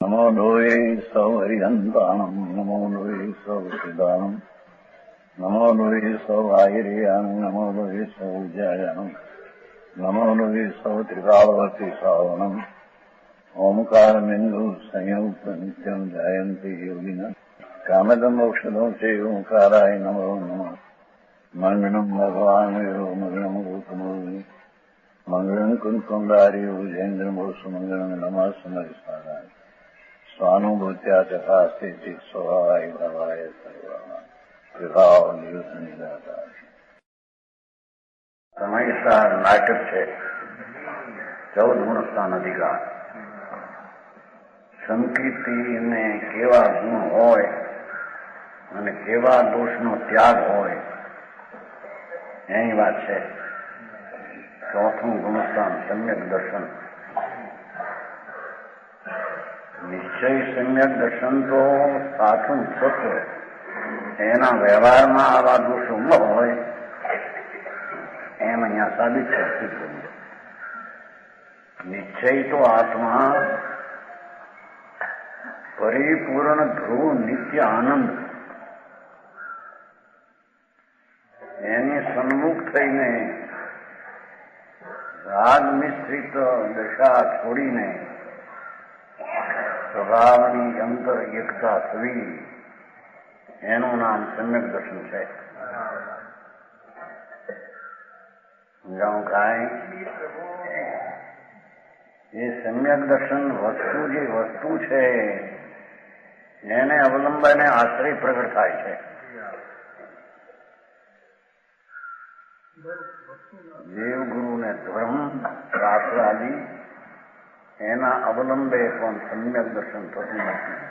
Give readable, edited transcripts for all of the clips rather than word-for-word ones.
નમો લોહે સૌ હરિહંતાણમ નમો લોહે સૌ સિદાનમ નમો લોહે સૌ આયર્યાણમ નમો લોહે સૌ જયાણમ નમો લોહે સૌ ત્રિકાળવતી સાવણમ ઓમકારમિંદુ સંયુક્ત નિત્યમ જયંતિ યોગિના કામદમ ઔષધો છે ઓંકારાય નમો નમઃ મંગળમ ભગવાન વિરો મંગળમ ગૌતમોર્મિ મંગળમ કુંકુંડાર્યો જૈન્દ્રમો સુમંગળમ નમઃ સમરિસારાય સ્વાનુભૂત્યા ચકાસ્તે સ્વભાવાય ભવાય સર્વા વિભાવ નિયુદ્ધ નિરાકાર. સમયસાર નાટક છે 14 ગુણસ્થાન અધિકાર. સંકીર્તિને કેવા ગુણ હોય અને કેવા દોષનો ત્યાગ હોય એની વાત છે. 4થું ગુણસ્થાન સમ્યક દર્શન. નિશ્ચય સમ્યક દર્શન તો સાચું સત્ય, એના વ્યવહારમાં આવા દોષો ન હોય એમ અહીંયા સાબિત છે. નિશ્ચય તો આત્મા પરિપૂર્ણ ધ્રુવ નિત્ય આનંદ, એની સન્મુખ થઈને રાગ મિશ્રિત દશા છોડીને સ્વભાવની અંતર એકતા થવી, એનું નામ સમ્યક દર્શન છે. સમજાવું કાંઈ? એ સમ્યક દર્શન વસ્તુ જે વસ્તુ છે એને અવલંબને આશ્રય પ્રગટ થાય છે. દેવગુરુ ને ધર્મ શાસ્ત્ર આદિ એના અવલંબે પણ સમ્યક દર્શન થતું નથી.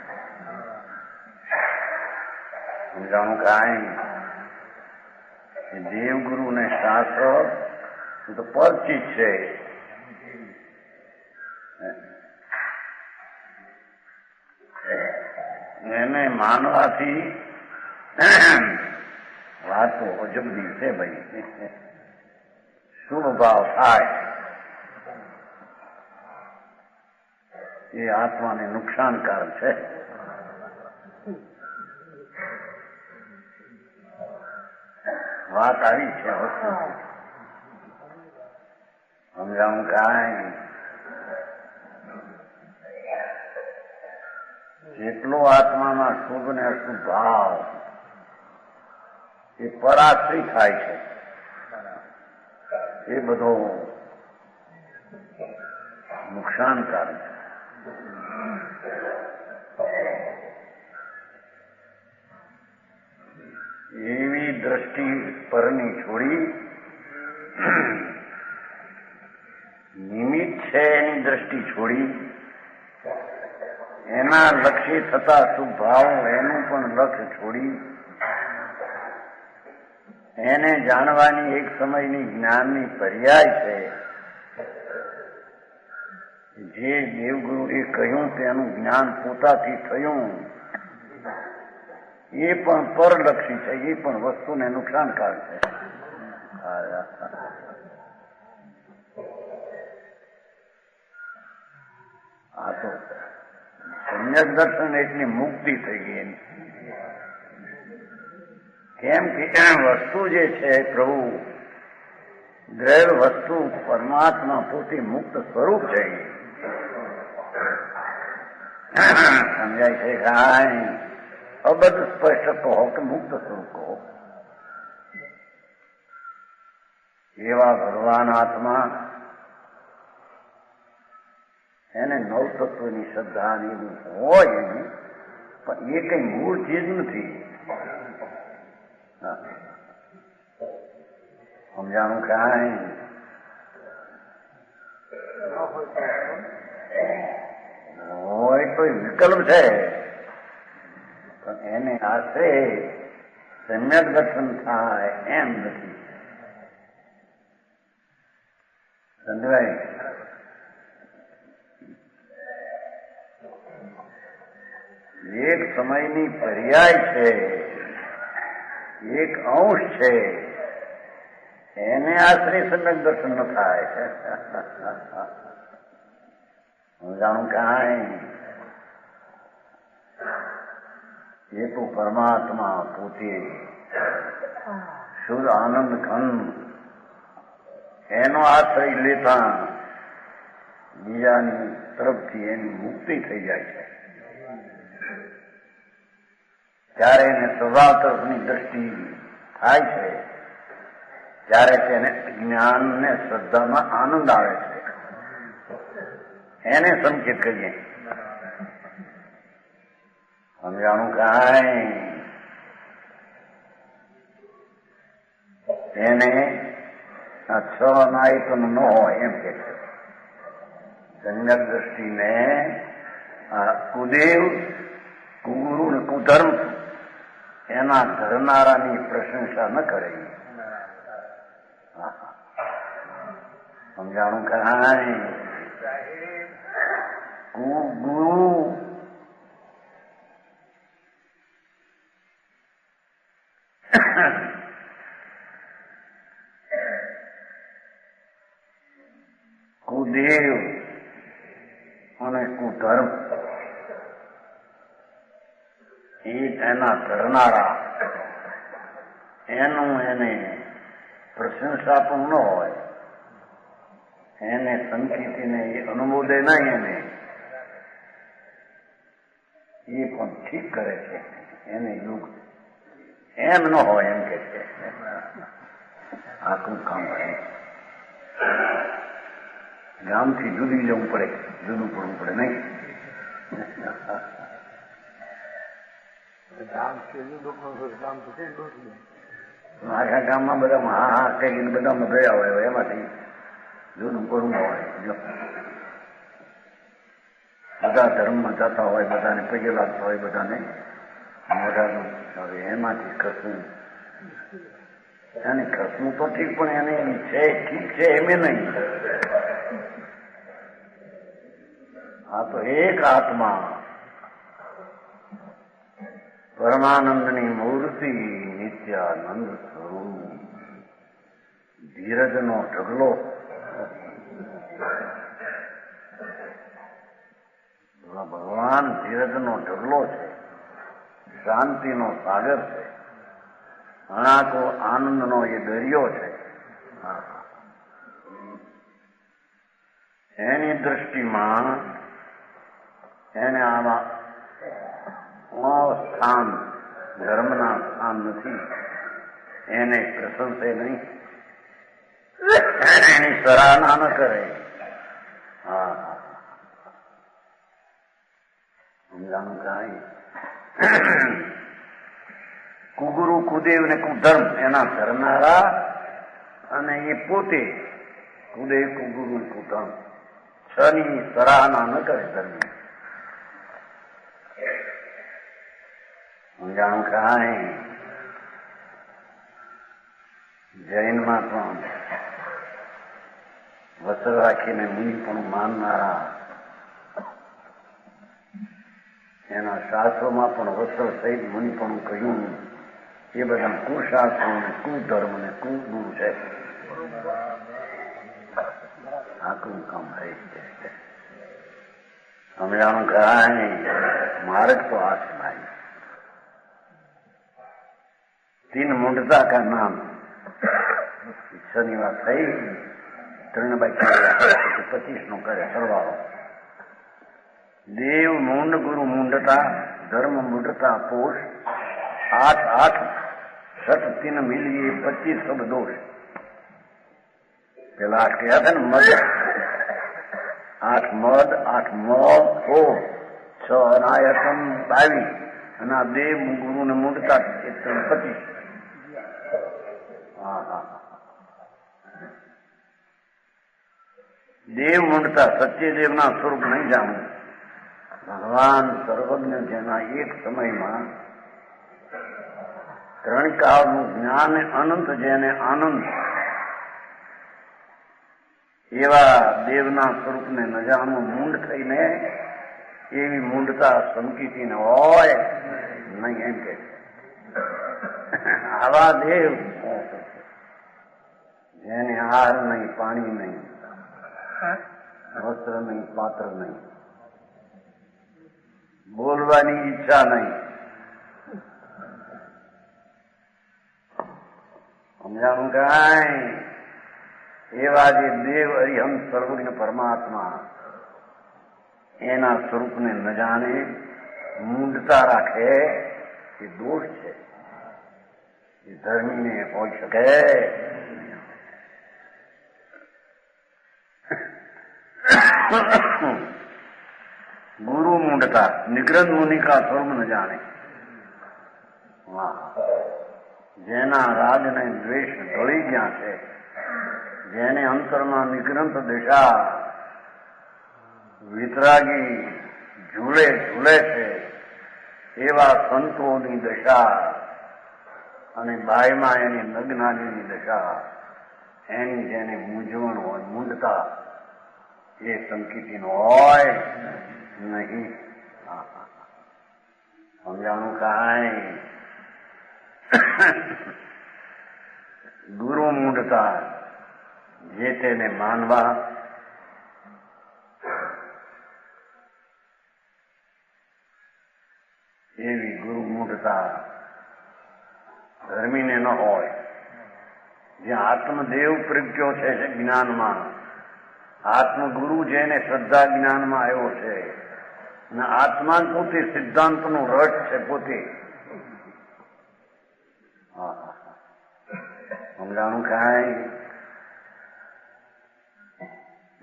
સમજાણું કાંઈ? દેવગુરુ ને શાસ્ત્ર તો પરિચિત છે. એને માનવાથી વાતો અજબની છે ભાઈ. શુભ ભાવ થાય એ આત્માને નુકસાનકારક છે. વાત આવી છે વસ્તુ. સમજાવું કાંઈ? જેટલો આત્મામાં શુભ ને અશુભ ભાવ એ પરાશ્રી થાય છે, એ બધો નુકસાનકારક છે. એવી દ્રષ્ટિ પરની છોડી નિમિત્ત છે એની દ્રષ્ટિ છોડી એના લક્ષ્ય થતા શુભ ભાવ એનું પણ લક્ષ્ય છોડી એને જાણવાની એક સમયની જ્ઞાનની પર્યાય છે. જે દેવગુરુએ કહ્યું તેનું જ્ઞાન પોતાથી થયું એ પણ પરલક્ષી છે, એ પણ વસ્તુને નુકસાનકારક છે. આ તો સમ્યક દર્શન એટલી મુક્તિ થઈ ગઈ એની. કેમ કે વસ્તુ જે છે પ્રભુ દ્રવ્ય વસ્તુ પરમાત્મા પોતે મુક્ત સ્વરૂપ છે. સમજાય છે કાંઈ? અબધ સ્પષ્ટ કહો કે મુક્ત સ્વરૂપ કહો. એવા ભગવાન આત્મા એને નવ તત્વની શ્રદ્ધા એવું હોય એની, પણ એ કઈ મૂળ ચીજ નથી. સમજાણું કાંઈ? હોય તો વિકલ્પ છે, પણ એને આશરે સમ્યક દર્શન થાય એમ નથી. સમજાય? એક સમયની પર્યાય છે, એક અંશ છે, એને આશરે સમ્યક દર્શન ન થાય. સમજાણું કાંઈ? એ તો પરમાત્મા પોતે શુદ્ધ આનંદ ઘન, એનો આશ્રય લેતા બીજાની તરફથી એની મુક્તિ થઈ જાય છે. ત્યારે એને સ્વભાવ તરફની દ્રષ્ટિ થાય છે, ત્યારે તેને જ્ઞાન ને શ્રદ્ધામાં આનંદ આવે છે. એને સંકેત કહીએ. સમજાણું કાંઈ એને આ છ નાયતન ન હોય એમ કે છે. સમ્યક દ્રષ્ટિને કુદેવ, કુગુરુ ને કુધર્મ એના ધરનારાની પ્રશંસા ન કરે. સમજાણું કાંઈ? કુગુરુ કુદેવ અને કુધર્મ એ એના ધરનારા, એનું એને પ્રશંસા પણ ન હોય, એને સંકેતીને એ અનુમોદે નહીં, એને એ પણ ઠીક કરે છે. એને યુગ એમ ન હોય એમ કે છે. આખું કામ કરે. ગામથી જુદી જવું પડે, જુદું પડવું પડે નહીં. આખા ગામમાં બધા હા હા કહીને બધામાં ગયા હોય, એમાંથી જુદું પડવું હોય. બધા ધર્મમાં જતા હોય, બધાને પગે લાગતા હોય, બધાને મોઢાનું. હવે એમાંથી ખસવું, એને ખસવું તો ઠીક, પણ એને છે ઠીક છે એમ નહીં. આ તો એક આત્મા પરમાનંદની મૂર્તિ, નિત્યાનંદ સ્વરૂપ, ધીરજનો ઢગલો, ભગવાન ધીરજનો ઢગલો છે, શાંતિનો સાગર છે, અણાકો આનંદનો એ દરિયો છે. એની દ્રષ્ટિમાં એને આમાં સ્થાન, ધર્મના સ્થાન નથી. એને પ્રશંસે નહીં, એની સરાહના ન કરે. હા, સમજાણું કાંઈ? કુગુરુ, કુદેવ ને કુધર્મ એના ધરનારા, અને એ પોતે કુદેવ, કુગુરુ, કુધર્મ છની સરાહના ન કરે ધર્મ. સમજાણું કાંઈ? જૈનમાં પણ વસ્ત્ર રાખીને મુનિ પણ માનનારા, એના શાસ્ત્રોમાં પણ વસ્ત્ર સહિત મુનિ પણ કહ્યું, એ બધા કુશાસ્ત્રો ને કુધર્મ ને કુગુરુ છે. આખું કામ થઈ છે. સમજાણું કાંઈ? માર્ગ તો આ છે ભાઈ. તીન મુંડતા કા નામ શનિવાર થઈ 3/25 નો કરે સરવાળો. દેવ મૂંડ, ગુરુ મૂંડતા, ધર્મ મૂંડતા પોષ, 8 સત 3 મિલીએ 25 સબ દોષ. પેલા 8 કહ્યા હતા ને, મદ 8 મદ, 8 મોહ, 6 અનાયતન 22, અને આ દેવ ગુરુ ને મૂંડતા 25. દેવ મૂંડતા સચ્ચે દેવના સ્વરૂપ નહીં જાણવું. ભગવાન સર્વજ્ઞ, જેના એક સમયમાં 3 કાળનું જ્ઞાન અનંત, જેને આનંદ, એવા દેવના સ્વરૂપને ન જાણવું મૂંડ થઈને, એવી મૂંડતા સંકિતીને હોય નહીં એમ કે. આવા દેવ જેને હાર નહીં, પાણી નહીં, વસ્ત્ર નહીં, પાત્ર નહીં, બોલવાની ઈચ્છા નહીં, સમજાણું કાંઈ? એવા જે દેવ અરિહંત સર્વજ્ઞ પરમાત્મા એના સ્વરૂપને ન જાણે, મૂંઢતા રાખે, એ દોષ છે. એ ધર્મીને હોઈ શકે. ગુરુ મૂંઢતા, નિગ્રંથ મુનિ કા સ્વરૂપ ન જાણે. જેના રાગ ને દ્વેષ ઢળી ગયા છે, જેને અંતરમાં નિગ્રંથ દશા વિતરાગી ઝૂલે છે, એવા સંતોની દશા અને બાયમાં એની નગ્નાની દશા, એની જેને મૂંઝવણ હોય, મૂંઢતા, એ સંકિતિનો હોય નહીં. સમજાણું કાંઈ? ગુરુ મૂંઢતા, જે તેને માનવા, એવી ગુરુ મૂઢતા ધર્મીને ન હોય. જ્યાં આત્મદેવ પ્રજ્ઞો છે જ્ઞાનમાં, આત્મગુરુ જેને શ્રદ્ધા જ્ઞાનમાં આવ્યો છે, અને આત્મા પોતે સિદ્ધાંતનો રસ છે પોતે. સમજાણું કાંઈ?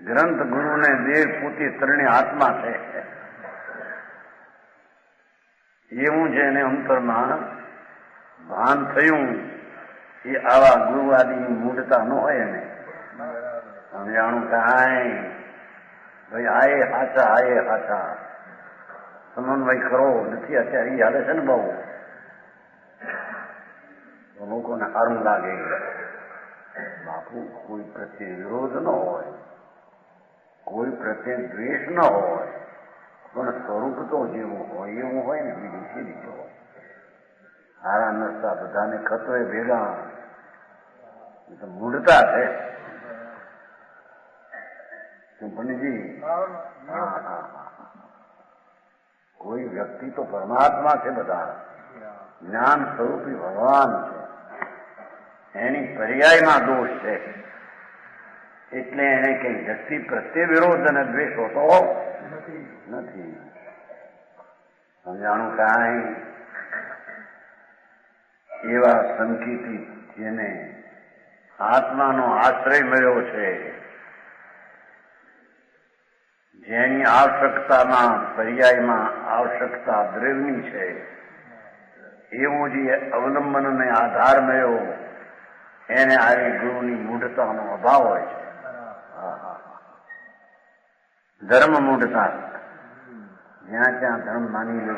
ગ્રંથ ગુરુ ને દેવ પોતે ત્રણે આત્મા છે. એવું જેને અંતરમાં ભાન થયું, એ આવા ગુરુ આદિની મૂઢતા ન હોય ને. સમજાણું કાંઈ? ભાઈ આયે હાચા સમન્વય કરો નથી. અત્યારે એ હાલે છે ને બહુ, લોકોને સારું લાગે. બાપુ, કોઈ પ્રત્યે વિરોધ ન હોય, કોઈ પ્રત્યે દ્વેષ ન હોય, પણ સ્વરૂપ તો જેવું હોય એવું હોય ને, બીજું સી રીતે હોય? હારા નરસા બધાને ખતરે ભેગા, એ તો મૂઢતા છે. ચૂંટણીજી, કોઈ વ્યક્તિ તો પરમાત્મા છે, બધા જ્ઞાન સ્વરૂપી ભગવાન છે. એની પર્યાયમાં દોષ છે, એટલે એને કઈ વ્યક્તિ પ્રત્યે વિરોધ અને દ્વેષ હોતો નથી. સમજાણું કાંઈ? એવા સંકિતી જેને આત્માનો આશ્રય મળ્યો છે, જેની આવશ્યકતામાં પર્યાયમાં આવશ્યકતા દ્રવ્યની છે, એવો જે અવલંબનને આધાર મળ્યો, એને આવી ગુરુની મૂઢતાનો અભાવ હોય છે. ધર્મ મૂઢતા, જ્યાં ત્યાં ધર્મ માની લે.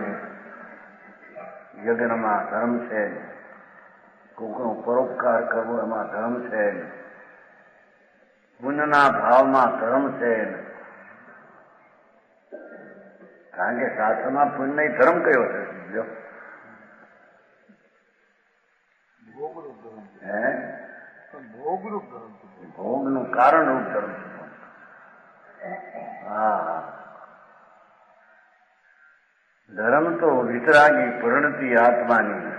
યજ્ઞમાં ધર્મ છે, કોઈનો પરોપકાર કરવો એમાં ધર્મ છે, પુણ્યના ભાવમાં ધર્મ છે. કારણ કે શાસ્ત્રમાં પુણ્ય ધર્મ કયો છે? ભોગનું કારણ રૂપ ધર્મ છે. ધર્મ તો વિતરાગી પરિણતિ આત્માની,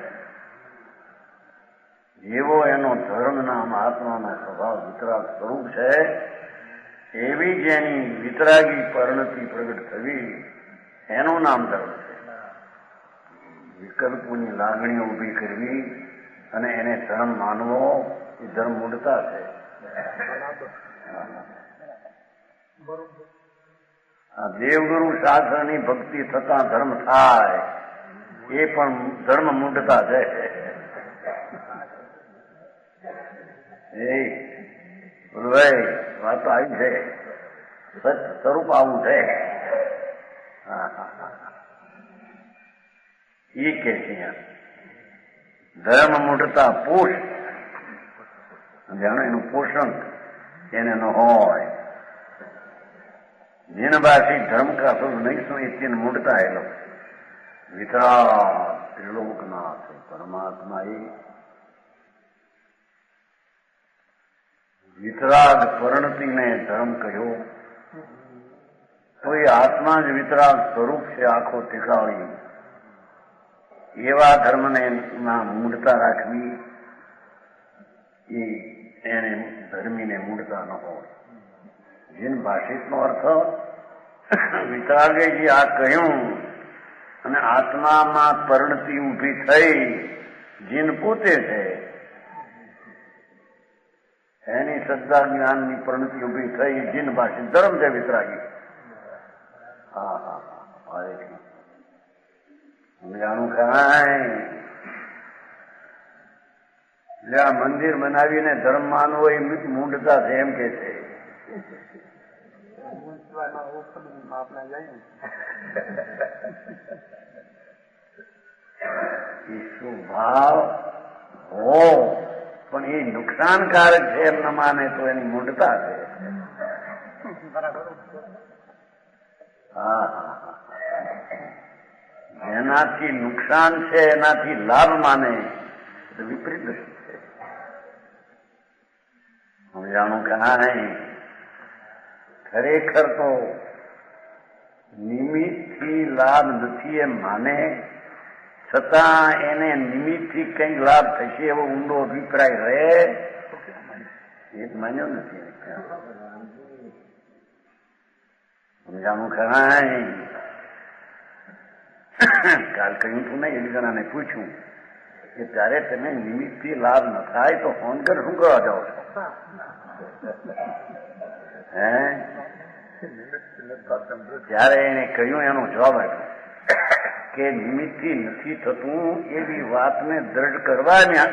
જેવો એનો ધર્મ નામ આત્માના સ્વભાવ વિતરાગ સ્વરૂપ છે, એવી જેની વિતરાગી પરિણતિ પ્રગટ થવી, એનું નામ ધર્મ છે. વિકલ્પોની લાગણીઓ ઉભી કરવી અને એને ધર્મ માનવો, એ ધર્મ મૂઢતા છે. આ દેવગુરુ શાસ્ત્રની ભક્તિ થતા ધર્મ થાય, એ પણ ધર્મ મૂઢતા છે. ભાઈ વાત આવી છે, સચ સ્વરૂપ આવું છે. એ કે છે ધર્મ મૂઢતા પોષ, જાણો એનું પોષણ એને ન હોય. જીનબાસી ધર્મ કા સ્વરૂપ નહીં સમય મૂઢતા એલો વિતરાગ ત્રિલોકનાથ પરમાત્મા, એ વિતરાગ પરિણતિને ધર્મ કહ્યો, તો એ આત્મા જ વિતરાગ સ્વરૂપ છે, આખો ટીકાળી. એવા ધર્મને મૂઢતા રાખવી એ એને ધર્મીને મૂળતા ન હોય. જીન ભાષિતનો અર્થ વિતરાગેજી આ કહ્યું અને આત્મામાં પરિણતિ ઊભી થઈ, જીન પોતે છે એની શ્રદ્ધા જ્ઞાનની પરિણતિ ઊભી થઈ, જીન ભાષિત ધર્મ છે વિતરાગી. હા હા હા જાણું કાંઈ જે આ મંદિર બનાવીને ધર્મ માનવો એ મૂંડતા છે એમ કે છે. શું ભાવ હો પણ એ નુકસાનકારક છે એમ ન માને તો એની મૂંડતા છે. હા જેનાથી નુકસાન છે એનાથી લાભ માને તો વિપરીત દૃષ્ટિ છે. હું જાણું કાંઈ ખરેખર તો નિમિત્તથી લાભ નથી એમ માને, છતાં એને નિમિત્તથી કંઈક લાભ થશે એવો ઊંડો અભિપ્રાય રહે એ માન્યો નથી. સમજાણું ખરાય. કાલ કહ્યું તું ને એ જણાને પૂછ્યું કે ત્યારે તમે નિમિત્તથી લાભ ન થાય તો ફોન કર શું કરવા જાઓ છો? હે ત્યારે એને કહ્યું, એનો જવાબ આપ્યો કે નિમિત્તથી નથી થતું એવી વાતને દ્રઢ કરવા જઈએ.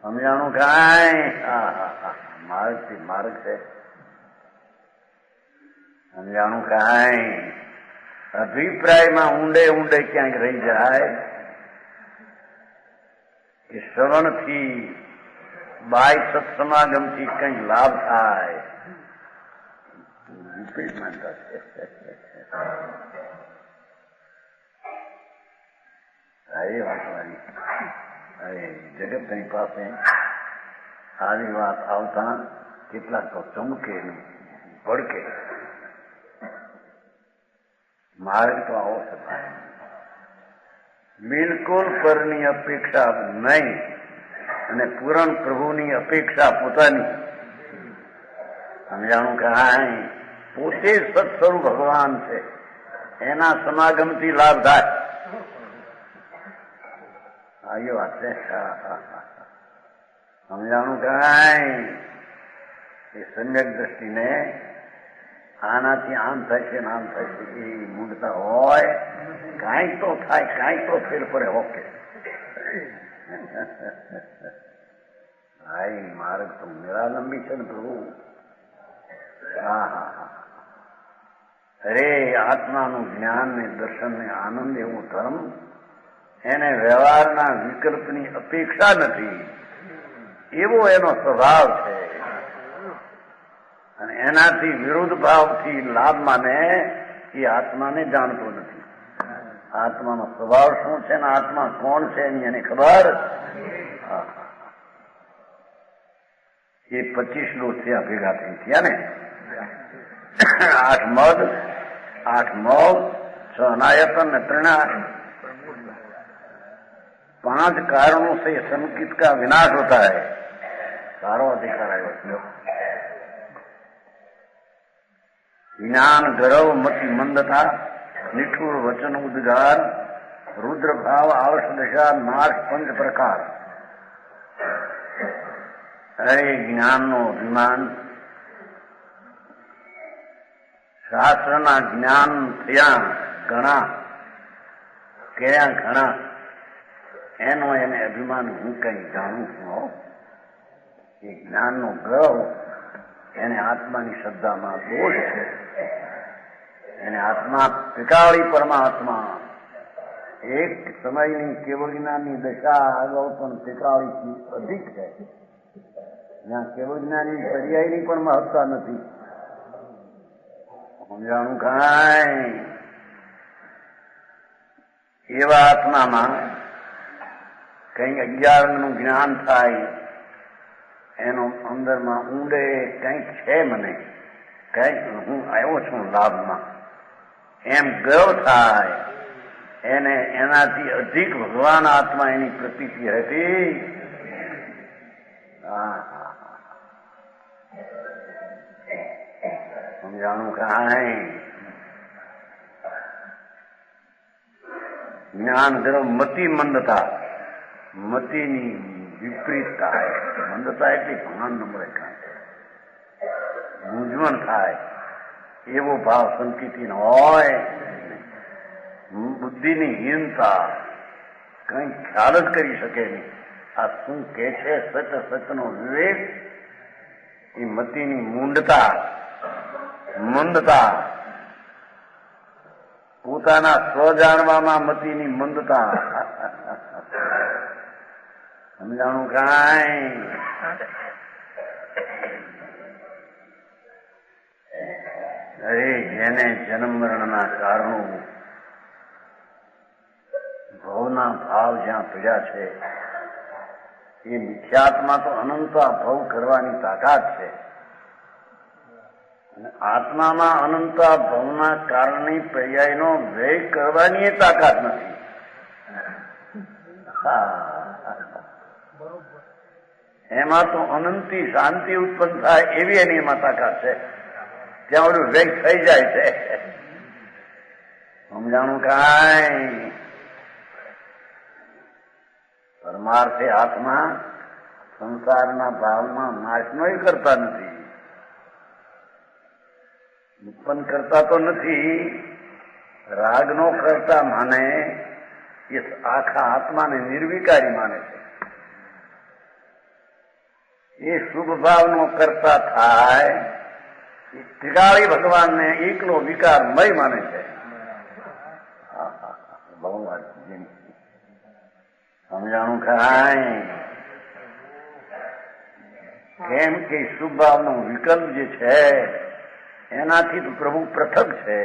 સમજાણું કાંઈ? માર્ગ છે. સમજાણું કાંઈ? અભિપ્રાયમાં ઊંડે ઊંડે ક્યાંક રહી જાય કે શ્રવણથી બાય સત્સમાગમથી કંઈક લાભ થાય, વિપરીત માનતા છે. એ વાત મારી જગતની પાસે આવી વાત આવતા કેટલાક તો ચમકે ભડકે. માર્ગ તો આવો છે, બિલકુલ પરની અપેક્ષા નહીં અને પૂરણ પ્રભુની અપેક્ષા પોતાની. સમજાણું કાંઈ? પોતે સત્સ્વરૂપ ભગવાન છે, એના સમાગમથી લાભ થાય. આવી વાત છે. સમજાણું કાંઈ? એ સમ્યક દ્રષ્ટિને આનાથી આમ થશે ને આમ થશે એ મૂંડતા હોય. કાંઈક તો થાય, કાંઈક તો ફેર પડે. ઓકે ભાઈ, માર્ગ તો નિરાલંબી છે ને પ્રભુ. હા હા હા. અરે આત્માનું જ્ઞાન ને દર્શન ને આનંદ એવું ધર્મ, એને વ્યવહારના વિકલ્પની અપેક્ષા નથી એવો એનો સ્વભાવ છે. અને એનાથી વિરુદ્ધ ભાવથી લાભ માને એ આત્માને જાણતો નથી. આત્માનો સ્વભાવ શું છે ને આત્મા કોણ છે એની એને ખબર. એ 25 લોક થયા ભેગા થઈ થયા ને. 8 મદ, 8 મોગ, 6 अनायतन ने 3 5 कारणों से संकित का विनाश होता है. सारो अधिकार है उसमें. ज्ञान गर्व मति मंदता, निठुर वचन उद्गार, रुद्र भाव आवश दशा नाश 5 प्रकार. જ્ઞાન નો અભિમાન, શાસ્ત્રના જ્ઞાન થયા ઘણા, કયા ઘણા, એનો એને અભિમાન હું કઈ જાણું છું. એ જ્ઞાનનો ગર્વ એને આત્માની શ્રદ્ધામાં દોષ છે. એને આત્મા ત્રિકાળી પરમાત્મા એક સમયની કેવળ જ્ઞાનની દશા અગાઉ પણ ત્રિકાળીથી અધિક છે. જ્યાં કેવળ જ્ઞાનની પર્યાયની પણ મહત્તા નથી. સમજાણું કાંઈ? એવા આત્મામાં કંઈક 11 અંગનું જ્ઞાન થાય, એનો અંદરમાં ઊંડે કંઈક છે, મને કંઈક હું આવ્યો છું લાભમાં એમ ગર્વ થાય. એને એનાથી અધિક ભગવાન આત્મા એની પ્રતીતિ હતી. સમજાણું કાંઈ? જ્ઞાન ધર્મ મતિ મંદતા, મતિની વિપરીતતા, મંદતા એટલે ભાન નંબરે કાંઈ મૂંઝવણ થાય એવો ભાવ સંકિતી હોય. બુદ્ધિની હીનતા, કઈ ખ્યાલ જ કરી શકે નહીં. આ શું કે છે સત સતનો વિવેક, એ મતિની મૂંડતા, મંદતા, પોતાના સ્વ જાણવામાં મતિની મંદતા. સમજાણું કાંઈ? અરે જેને જન્મ મરણના કારણો ભવના ભાવ જ્યાં પડ્યા છે, એ મિથ્યાત્મા તો અનંત ભવ કરવાની તાકાત છે, અને આત્મામાં અનંત ભવના કારણે પર્યાયનો વ્યય કરવાની એ તાકાત નથી. એમાં તો અનંતી શાંતિ ઉત્પન્ન થાય એવી એની એમાં તાકાત છે. ત્યાં ઓલું વ્યય થઈ જાય છે. સમજાણું કાંઈ? પરમાર્થે આત્મા સંસારના ભાવમાં નાશનો કરતા નથી, ઉત્પન્ન કરતા તો નથી. રાગનો કરતા માને એ આખા આત્માને નિર્વિકારી માને છે. એ શુભ ભાવનો કરતા થાય એ ત્રિકાળી ભગવાનને એકલો વિકારમય માને છે. બહુ વાત સમજાણું કાંઈ? કેમ કે શુભ ભાવનો વિકલ્પ જે છે એનાથી તો પ્રભુ પૃથક છે.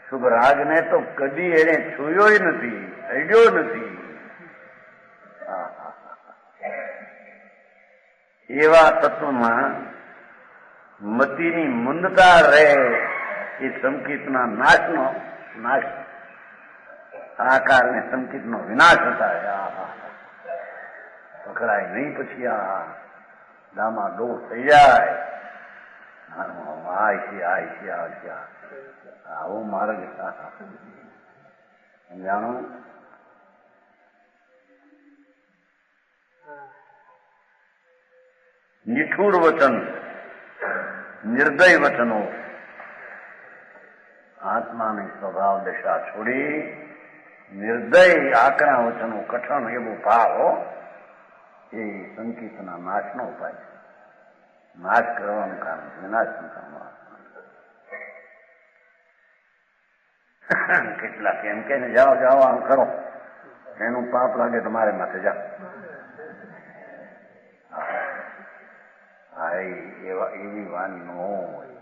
શુભ રાગને તો કદી એને છૂયો નથી, અડ્યો નથી. એવા તત્વમાં મતિની મંદતા રહે એ સંકિતના નાશનો નાશ, આ કારણે સંકિતનો વિનાશ થાય. પકડાય નહીં, પછી આ દામા ડોર થઈ જાય. આવો માર્ગ સમજાણું? નિઠુર વચન, નિર્દય વચનો, આત્માની સ્વભાવ દશા છોડી નિર્દય આકરા વચનો, કઠણ એવો ભાવ એ સંકિતના નાશનો ઉપાય છે. નાશ કરવાનું કામ, વિનાશનું કામ. કેટલાક એમ કે જાઓ જાઓ આમ કરો, એનું પાપ લાગે તમારે માથે જાઓ. એવી વાણી નો હોય,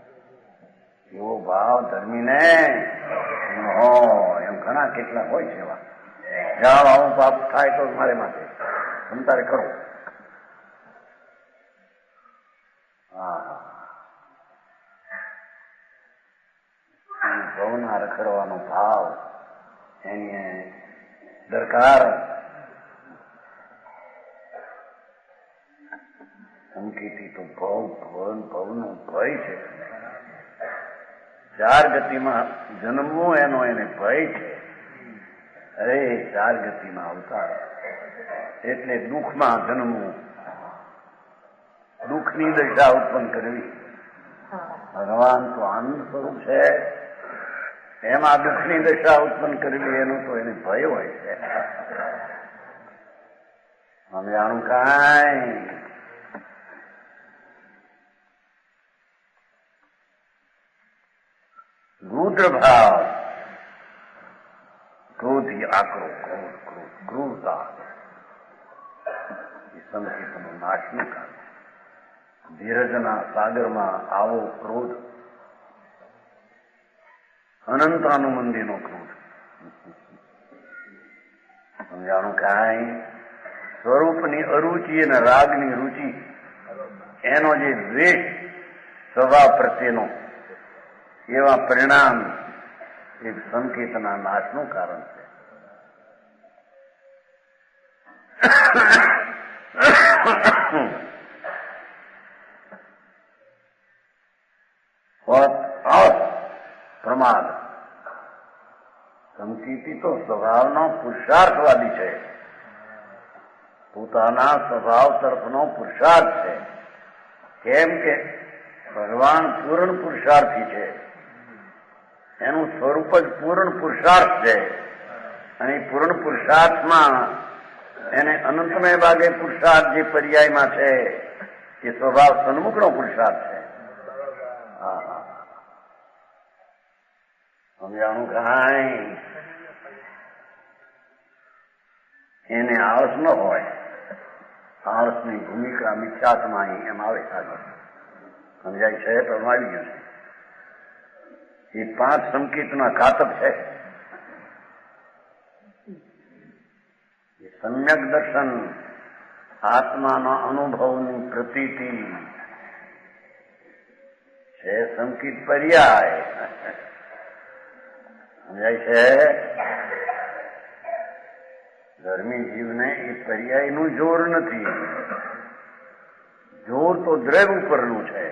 એવો ભાવ ધર્મીને હોય. એમ ઘણા કેટલાક હોય છે એવા, જાઓ આવું પાપ થાય તો મારે માથે, તમારે કરો. ભવના રખડવાનો ભાવ એની દરકાર. સંકેતી તો ભવનો ભય છે. ચાર ગતિમાં જન્મવું એનો એને ભય છે. અરે ચાર ગતિમાં અવતાર એટલે દુઃખમાં જન્મવું, દુઃખની દશા ઉત્પન્ન કરવી. ભગવાન તો આનંદ સ્વરૂપ છે, એમાં દુઃખની દશા ઉત્પન્ન કરવી એનું તો એને ભય હોય છે. અમે આનું કાંઈ? રુદ્ર ભાવ, ક્રોધી આકરો, ક્રૂરતા એ સંકેતનો નાશનું કામ. ધીરજના સાગરમાં આવો ક્રોધ, અનંતાનુમંદીનો ક્રોધ. સમજાણું કાંઈ? સ્વરૂપની અરુચિ અને રાગની રુચિ, એનો જે દ્વેષ સ્વભાવ પ્રત્યેનો, એવા પરિણામ એક સંકેતના નાશનું કારણ છે. પ્રમાદ. સંકિતિ તો સ્વભાવનો પુરુષાર્થવાદી છે, પોતાના સ્વભાવ તરફનો પુરુષાર્થ છે. કેમ કે ભગવાન પૂર્ણ પુરુષાર્થી છે, એનું સ્વરૂપ જ પૂર્ણ પુરુષાર્થ છે. અને પૂર્ણ પુરુષાર્થમાં એને અનંતમય ભાગે પુરુષાર્થ જે પર્યાયમાં છે એ સ્વભાવ સન્મુખનો પુરુષાર્થ છે. સમજાણું કાંઈ એને આળસ ન હોય. આળસની ભૂમિકા મિથ્યાત્મા એમ આવે આગળ સમજાય છે, પ્રમાવી ગયું છે. એ 5 સંકેતના ઘાતક છે. એ સમ્યક દર્શન, આત્માના અનુભવની પ્રતીતિ છે, સંકિત પર્યાય સમજાય છે. ધર્મી જીવને એ પર્યાયનું જોર નથી, જોર તો દ્રવ્ય ઉપરનું છે.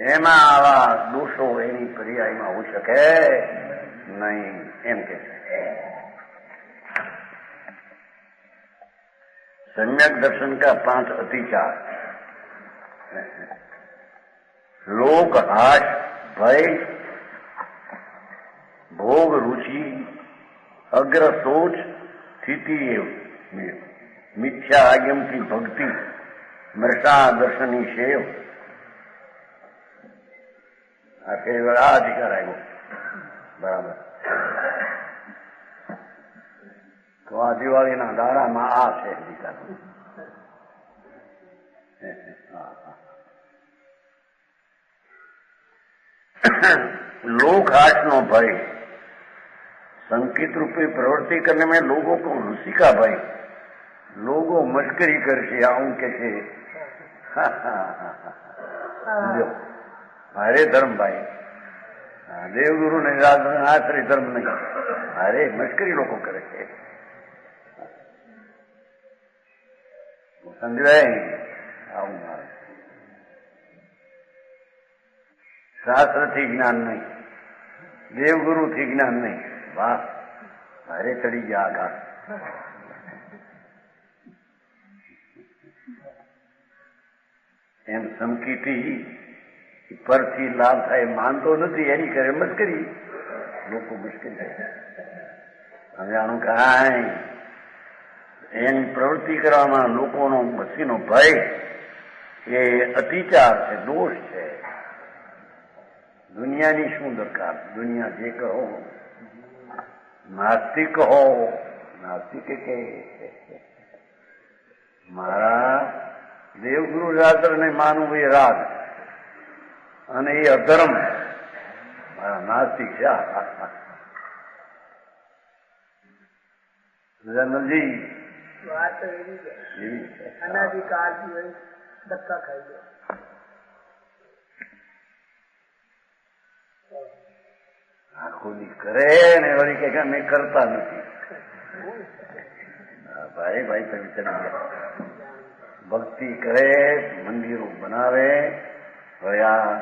એમાં આવા દોષો એની પર્યાયમાં હોઈ શકે નહીં એમ કે છે. सम्यक दर्शन का 5 अतिचार: लोक हास, भय, भोग रुचि, अग्र सोच, स्थिति मिथ्या आयम की भक्ति, मृषा दर्शनी शेव. આ કેવળ આ અધિકાર આવ્યો બરાબર. તો આ દિવાળીના દાડામાં આ છે અધિકાર. लोक हास नो भय, संकित रूपी प्रवृत्ति करने में लोगों को रुचि का भय. लोगों मस्करी करશે આવું કે છે અરે ધર્મ ભાઈ, દેવગુરુ ને આશ્રય ધર્મ નહીં, અરે મસ્કરી લોકો કરે છે. સમજાય આવું મારે શાસ્ત્રથી જ્ઞાન નહીં, દેવગુરુથી જ્ઞાન નહીં. વાહ, અરે ચડી ગયા આઘાત. એમ સમકીથી પરથી લાભ થાય માનતો નથી, એની કરે મસ્કરી. લોકો મસ્કરી કરે. સમજાણું કાંઈ એની પ્રવૃત્તિ કરવામાં લોકોનો મસીનો ભય એ અતિચાર છે, દોષ છે. દુનિયાની શું દરકાર? દુનિયા જે કહો. નાસ્તિક હો, નાસ્તિક કે મારા દેવગુરુ શાસ્ત્રને માનવું એ રાગ અને એ અધર્મ. મારા નાસ્તિક છે. જનરલજી વાત તો એવી છે, અનાદિકાળથી હોય ધક્કા ખાઈ ગયો. આખો દી કરે ને વળી કે અમે કરતા નથી. ભાઈ ભાઈ તમે ચડી ગયા. ભક્તિ કરે, મંદિરો બનાવે, વળ્યા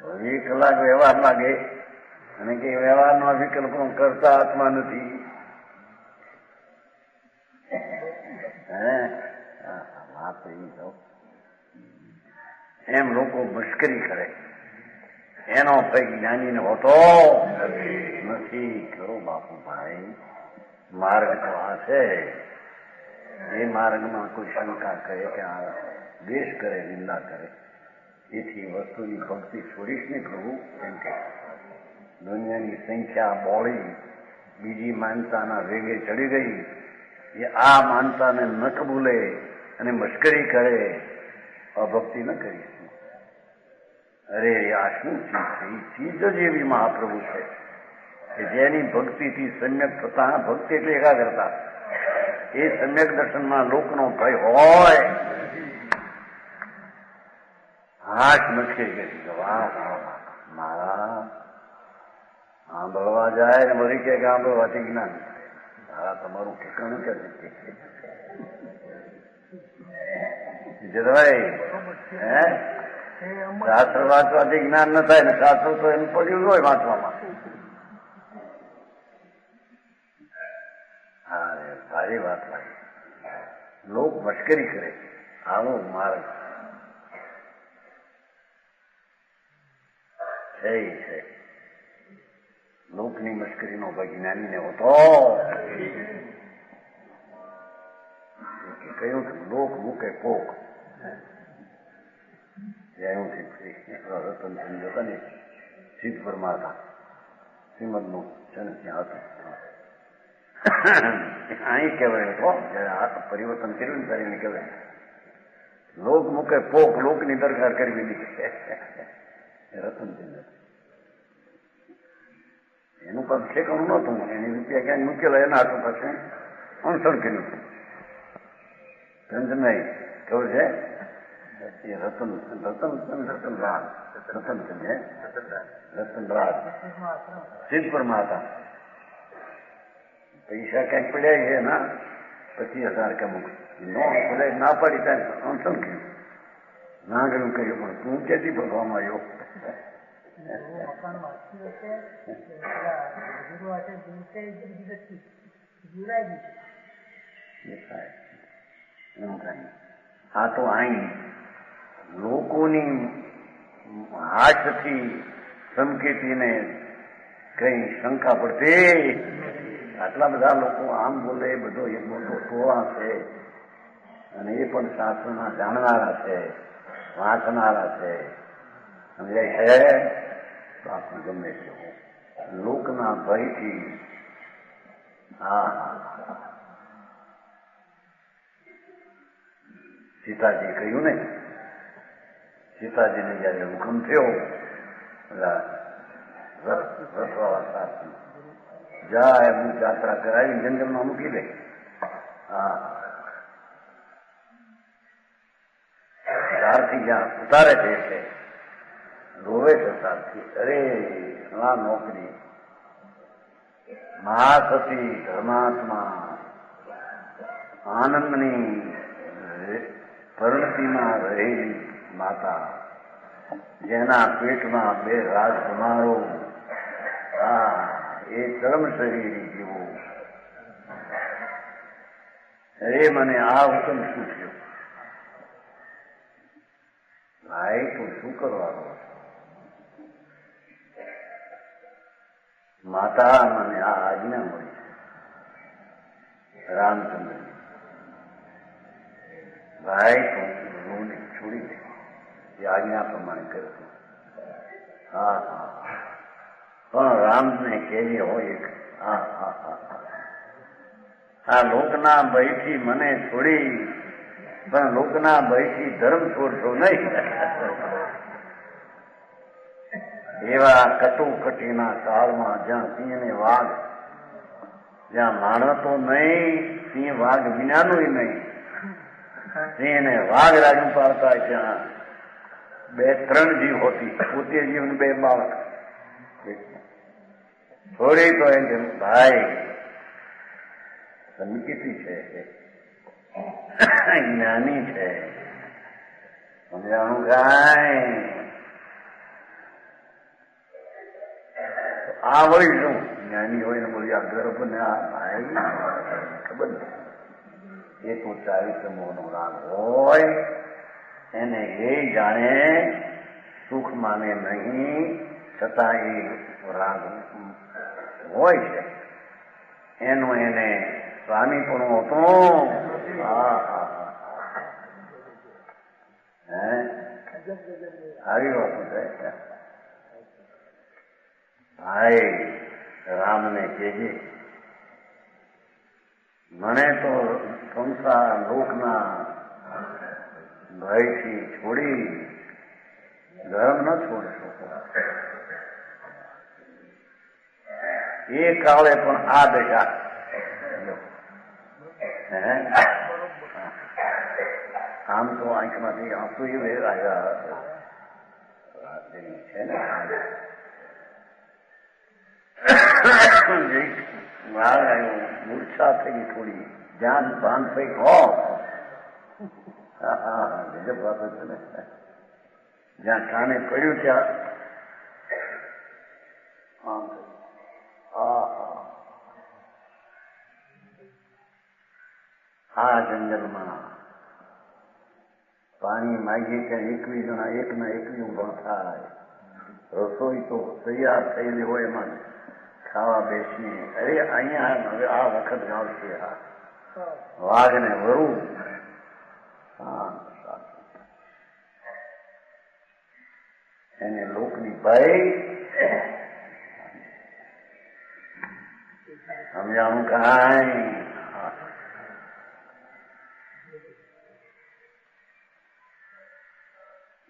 2 કલાક વ્યવહાર લાગે અને કે વ્યવહારનો વિકલ્પ કરતા આત્મા નથી. વાત એવી તો એમ લોકો મશ્કરી કરે. એનો ભય જ્ઞાનીને હોતો નથી. કરો બાપુ ભાઈ, માર્ગ તો આ છે. એ માર્ગમાં કોઈ શંકા કરે કે આ દ્વેષ કરે, નિંદા કરે, એથી વસ્તુની ભક્તિ છોડીશ નહીં પ્રભુ એમ કે. દુનિયાની સંખ્યા બોળી બીજી માનતાના વેગે ચડી ગઈ. એ આ માનતાને ન કબૂલે અને મશ્કરી કરે, અભક્તિ ન કરી. અરે આ શું ચીજ છે? ચીજ જ એવી મહાપ્રભુ છે કે જેની ભક્તિથી સમ્યક થતા, ભક્તિ એટલે એકાગ્રતા, એ સમ્યક દર્શનમાં લોકનો ભય હોય. હાથ મશ્કરી કરી. વાહ મારા આંબળવા જાય ને વળી કે આંબળવાથી જ્ઞાન. હા, તમારું ઠેકાણું ક્યાં છે? જદભાઈ, હે શાસ્ત્ર વાંચવાથી જ્ઞાન ન થાય ને શાસ્ત્ર તો એનું પડ્યું હોય વાંચવામાં. હા, સારી વાત લાગી. લોક મશ્કરી કરે, આવો માર્ગ છે. લોકની મશ્કરીનો વૈજ્ઞાનિકને હોતો કહ્યું કે લોક મૂકે પોક. રતન હતા ને સિદ્ધ પરમાતા શ્રીમદનું છે ને ત્યાં હતું. અહીં કહેવાય હતો આ પરિવર્તન કર્યું ને ત્યારે એને કહેવાય લોક મૂકે પોક, લોકની દરકાર કરવી નહીં. રતનચંદ્ર એનું પણ ઠેકાણું નહોતું. એની રૂપિયા ક્યાંય મૂકેલા એના હાથું પાસે અણસણ કર્યું. નહીં ખબર છે એ રતનરાજ સિદ્ધ પરમાતા પૈસા ક્યાંક પડ્યા છે એના 25,000 કે અમુક ના પાડી ત્યાં અણસણ કર્યું. ના ગયું કર્યું પણ તું ક્યાંથી ભગવામાં આવ્યો? આ તો અહીં લોકોની હાથથી સંકેતીને કઈ શંકા પડતી. આટલા બધા લોકો આમ બોલે, બધો એક મોટો ટોળા છે અને એ પણ શાસ્ત્રના જાણનારા છે, વાંચનારા છે. સમજાય છે? તો આપણે ગમે છે લોકના ભયથી. હા, સીતાજી કહ્યું ને, સીતાજીને જયારે હુકમ થયો રથવાળા સાથી જાય એમની યાત્રા કરાવી જંગલમાં મૂકી દે. હા, સારથી જ્યાં ઉતારે છે એટલે રોવે છે સારથી. અરે આ નોકરી મહાસતી ધર્માત્મા આનંદની પરિણતિમાં રહેલી માતા, જેના પેટમાં 2 રાજકુમારો, એ ચરમ શરીરી જીવો. અરે મને આ હુકમ શું થયો? ભાઈ તો શું કરવાનું? માતા મને આ આજ્ઞા મળી છે રામચંદ્ર. ભાઈ તો રોને છોડી દે, એ આજ્ઞા પ્રમાણે કરતો. હા હા, પણ રામને કહેજે હોય આ લોકના ભયથી મને છોડી, પણ લોકના ભયથી ધર્મ છોડશો નહીં. એવા કટોકટીના કાળમાં જ્યાં સિંહને વાઘ, જ્યાં માણસો નહીં, સિંહ વાઘ વિનાનું નહીં, સિંહને વાઘ રાજુ પાડતા ત્યાં 2-3 જીવ હોતી, પોતે જીવને 2 બાળક. થોડી તો એમ ભાઈ સંકેતી છે, જ્ઞાની છે, સમજાણું કાંઈ આ વળી શું જ્ઞાની હોય ને બોલી આ ગર્ભ ને આ ભાઈ ખબર નથી. એ તો ચારિત્રમોહનો રાગ હોય એને એ જાણે, સુખ માને નહીં, છતાં એ રાગ હોય છે. એનો એને સ્વામી પણ હતો. આવી વાતો છે. ભાઈ રામને કહેજે, મને તો સંસાર લોકના ભયથી છોડી ધર્મ ન છોડશો. એ કાળે પણ આ દશા. આમ તો આંખમાંથી આંસુ એ આવ્યા છે ને. વાઘ આવ્યો, મૂર્છા થઈ થોડી, ધ્યાન ભાન થઈ હો. ગજબ વાત છે ને. જ્યાં કાને પડ્યું ત્યાં આ જંગલમાં પાણી માગીએ ત્યાં 21 જણા એકના 21 ઉભા થાય. રસોઈ તો તૈયાર થયેલી હોય એમાં ખાવા બેસીએ. અરે અહીંયા હવે આ વખત આવશે. વાઘને વરું એને લોકની ભાઈ સમજાવું કાંઈ.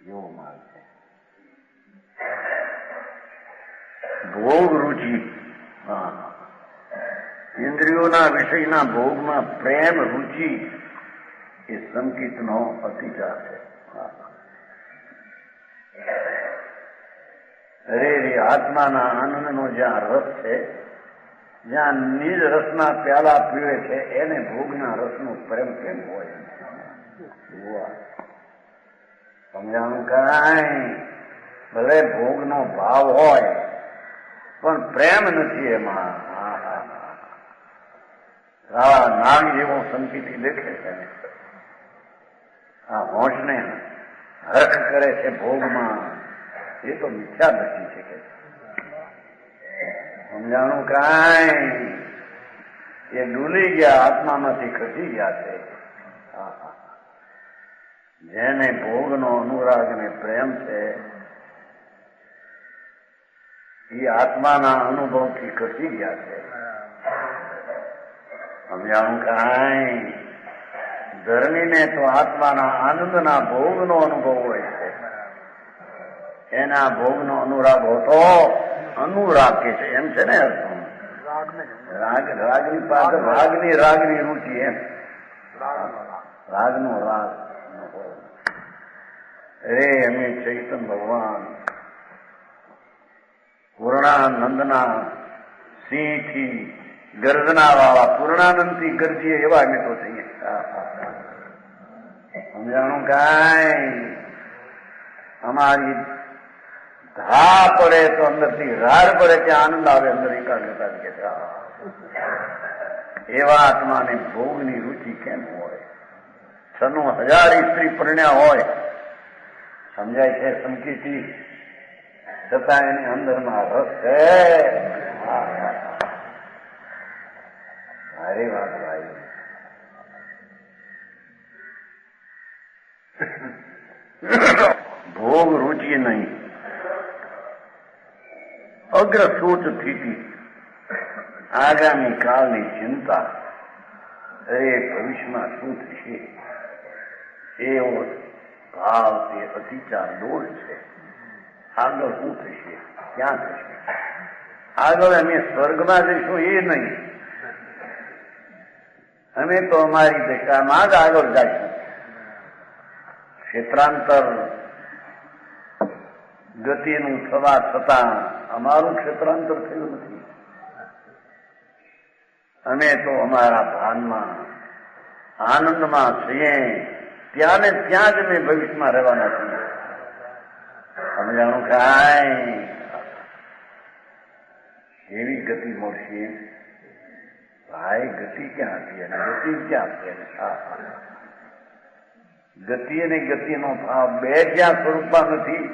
એવો માલ છે. ભોગ રુચિ, ઇન્દ્રિયોના વિષયના ભોગમાં પ્રેમ રુચિ એ સંકિતનો અતિચાર છે. અરે રે આત્માના આનંદનો જ્યાં રસ છે, જ્યાં નિજ રસના પ્યાલા પીવે છે, એને ભોગના રસનો પ્રેમ કેમ હોય? સમજાણું કાંઈ. ભલે ભોગનો ભાવ હોય પણ પ્રેમ નથી એમાં. નાગ જેવો સંકિતી દેખે છે, આ હોશને હરખ કરે છે ભોગમાં, એ તો મિથ્યા દ્રષ્ટિ છે કે સમજાણું કાંઈ. એ ડૂલી ગયા, આત્મામાંથી ખસી ગયા છે. જેને ભોગનો અનુરાગ ને પ્રેમ છે એ આત્માના અનુભવથી ખસી ગયા છે. સમજાણું કાંઈ. ધર્મીને તો આત્માના આનંદના ભોગનો અનુભવ હોય છે. એના ભોગનો અનુરાગ હોતો અનુરાગ કે છે એમ છે ને અર્થ. રાગની પાછળ રાગની રુચિ એમ. રાગનો રાગ. અરે અમે ચૈતન ભગવાન પૂર્ણાનંદના સિંહથી ગર્જના વાળા, પૂર્ણાનંદથી ગરજીએ એવા અમે તો થઈએ. સમજાણું કાંઈ. અમારી ધા પડે તો અંદરથી રાડ પડે ત્યાં આનંદ આવે, અંદર એકાગ્રતા કે એવા આત્માને ભોગની રુચિ કેમ હોય? 96,000 સ્ત્રી પરણ્યા હોય, સમજાય છે સંકિતી, છતાં એની અંદરમાં રસ છે. અરે વાત ભાઈ. ભોગ રુચિ નહીં, અગ્ર સોચ સ્થિતિ, આગામી કાળની ચિંતા. અરે ભવિષ્યમાં શું થશે એવો ભાવ, તે અતિચાર દોષ છે. આગળ શું થશે, ક્યાં થશે, આગળ અમે સ્વર્ગમાં જઈશું એ નહીં, અમે તો અમારી દિશામાં જ આગળ જઈશું. ક્ષેત્રાંતર ગતિનું થવા છતાં અમારું ક્ષેત્રાંતર થયું નથી. અમે તો અમારા ભાનમાં આનંદમાં છીએ, ત્યાં ને ત્યાં જ અમે ભવિષ્યમાં રહેવાના છીએ. સમજાણું કાંઈ. એવી ગતિ મળશે ભાઈ. ગતિ ક્યાં હતી અને ગતિ ક્યાં છે? ગતિ અને ગતિનો ભાવ બે ક્યાં સ્વરૂપમાં નથી.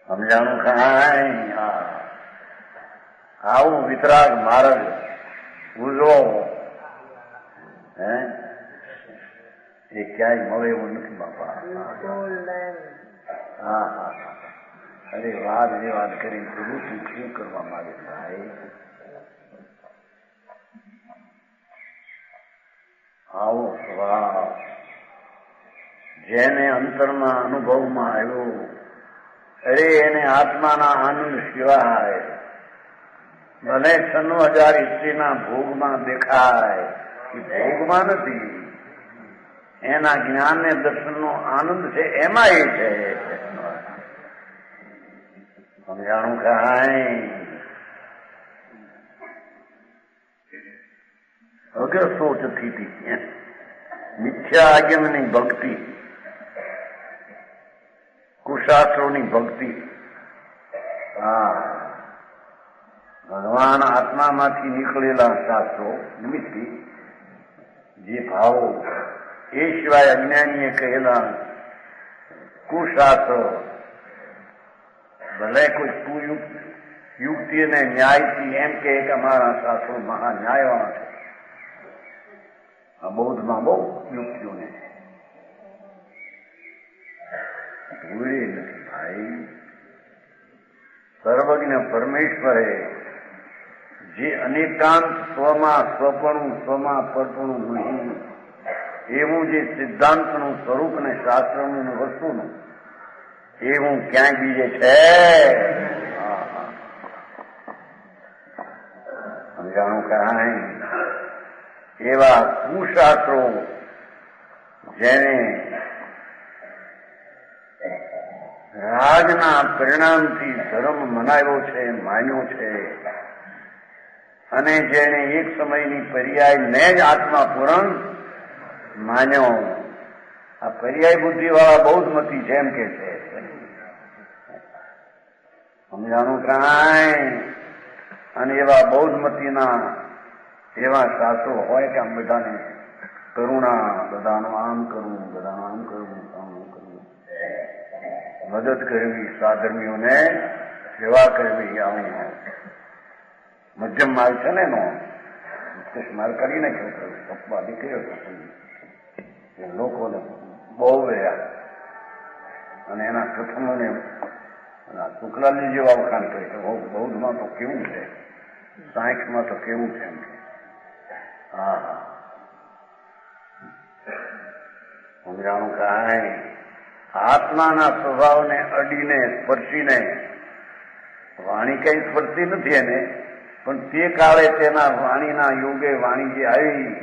સમજાણું કાંઈ. આવું વિતરાગ માર્ગ ઉજવો એ ક્યાંય મળે એવું નથી બાપા. હા. અરે વાત જે વાત કરી પ્રભુ તું શું કરવા માંગે ભાઈ? આવો સ્વભાવ જેને અંતરમાં અનુભવમાં આવ્યો, અરે એને આત્માના આનંદ સિવાય ભલે 96,000 સ્ત્રીના ભોગમાં દેખાય, એ ભોગમાં નથી. એના જ્ઞાન ને દર્શનનો આનંદ છે એમાં એ છે. સમજાણું કાંઈ. વગર સોચથી હતી મિથ્યા આજ્ઞાની ભક્તિ, કુશાસ્ત્રોની ભક્તિ. હા, ભગવાન આત્મામાંથી નીકળેલા શાસ્ત્રો નિમિત્તથી જે ભાવો, એ સિવાય અજ્ઞાનીએ કહેલા કુશાસ્ત્રો, ભલે કોઈ યુક્તિ અને ન્યાયથી એમ કે અમારા શાસ્ત્રો મહા ન્યાયવાળા છે. આ બૌદ્ધમાં બહુ યુક્તિઓને ભૂલી નથી ભાઈ. સર્વજ્ઞ પરમેશ્વરે જે અનેકાંત સ્વમાં સ્વપણું, સ્વમાં પરપણું નહીં, એવું જે સિદ્ધાંતનું સ્વરૂપ ને શાસ્ત્રનું ને વસ્તુનું, એવું ક્યાંય બીજે છે? સમજાણું કાંઈ? એવા કુશાસ્ત્રો જેને રાજના પરિણામથી ધર્મ મનાવ્યો છે, માન્યો છે, અને જેને એક સમયની પર્યાયને જ આત્મા પૂરણ માન્યો, આ પર્યાય બુદ્ધિ વાળા બૌદ્ધમતી જેમ કે છે. સમજાણું કાંઈ? અને એવા બૌદ્ધમતીના એવા શાસ્ત્રો હોય કે આમ બધાને કરુણા, બધાનું આમ કરવું, બધાનું આમ કરવું, આમ કરવું, મદદ કરવી, સાધર્મીઓને સેવા કરવી, આવું મધ્યમ માર્ગ છે ને એનો ઉત્કૃષ્ટ માર્ગ કરી નાખ્યો. પપ્પા નીકળ્યો એ લોકોને બહુ રહ્યા, અને એના પ્રથમોને શુક્લાજી જેવા વખાણ કરે કે બૌદ્ધમાં તો કેવું છે, સાયન્સમાં તો કેવું છે એમ કે. હા હા, સમજાણું કાંઈ? આત્માના સ્વભાવને અડીને સ્પર્શીને વાણી કઈ સ્પર્શી નથી એને, પણ તે કાળે તેના વાણીના યોગે વાણી જે આવી,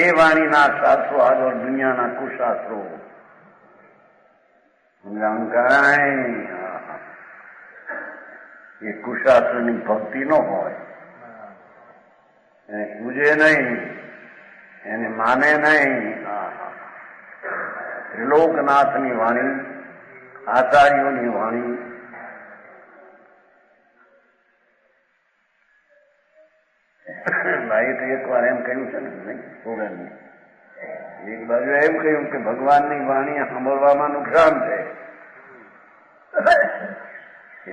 એ વાણીના શાસ્ત્રો આગળ દુનિયાના કુશાસ્ત્રો. સમજાણું કાંઈ? એ કુશાસ્ત્રની ભક્તિ ન હોય, એને પૂજે નહીં, એને માને નહીં. ત્રિલોકનાથની વાણી, આચાર્યોની વાણી, ભાઈ તો એક વાર એમ કહ્યું છે ને, નહીં ભગવાનની એક બાજુ એમ કહ્યું કે ભગવાનની વાણી સાંભળવામાં નુકસાન છે,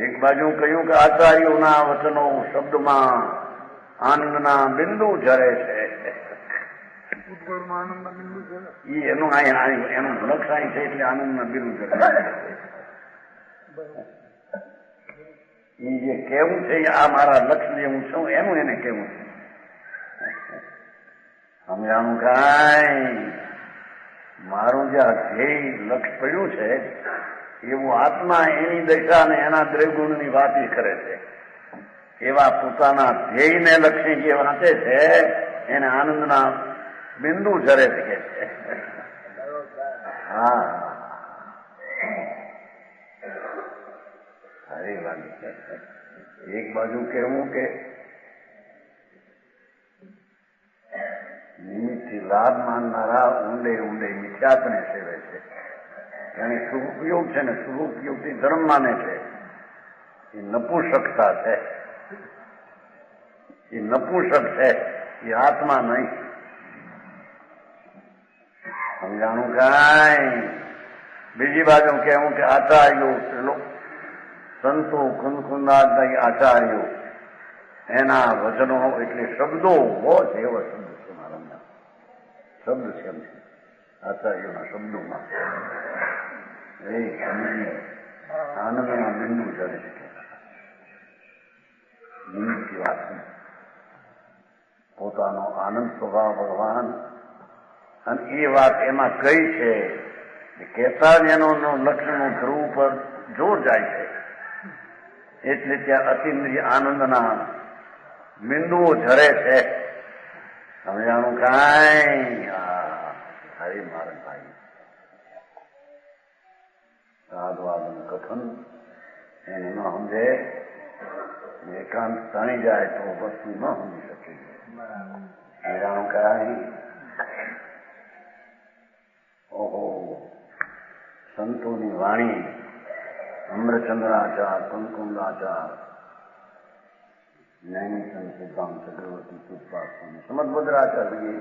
એક બાજુ કહ્યું કે આચાર્યોના વચનો શબ્દમાં આનંદના બિંદુ ઝરે છે. એનું એનું લક્ષણ છે એટલે આનંદના બિંદુ ઝરે. એ જે કેવું છે આ મારા લક્ષ્ય જે હું છું એનું એને કેવું છે. સમજાણું કાંઈ? મારું જે ધ્યેય લક્ષ્ય પડ્યું છે એવું આત્મા એની દશા ને એના દ્રવ્યગુણની વાત કરે છે. એવા પોતાના ધ્યેયને લક્ષ્ય જે વાંચે છે એને આનંદના બિંદુ ઝરે શકે છે. હા, સારી વાત છે. એક બાજુ કહેવું કે નિમિત્તથી લાભ માનનારા ઊંડે ઊંડે મિથ્યાત્વને સેવે છે. એને શુભોપયોગ છે ને શુભોપયોગથી ધર્મ માને છે. એ નપુંસકતા છે, એ નપુંસક છે, એ આત્મા નહીં. સમજાણું કાંઈ? બીજી બાજુ કહેવું કે આચાર્યો, સંતો, કુંદકુંદાદય આચાર્યો, એના વચનો એટલે શબ્દો બહુ છે, એવા શબ્દ છે મારા શબ્દ છે એમ છે આચાર્યોના શબ્દોમાં એ સમજી આનંદના બિંદુ ચડે છે. નિમિત્તની વાત પોતાનો આનંદ સ્વભાવ ભગવાન, અને એ વાત એમાં કઈ છે કહેતા જ એનો લક્ષ્યનું ધ્રુવ પર જોર જાય છે, એટલે ત્યાં અતિન્દ્રિય આનંદના બિંદુઓ ઝરે છે. સમજાણું કાંઈ? હરે મારા ભાઈ સાધવાદનું કથન એને ન સમજે, એકાંત તણી જાય તો વસ્તુ ન સમજી શકે. કાંઈ ઓહો સંતોની વાણી અમ્રચંદ્રાચાર કંકુંડાચાર જ્ઞાની સિદ્ધાંત ચક્રવર્તી પુષ્પા સ્વામી સમદભદ્રાચાર્ય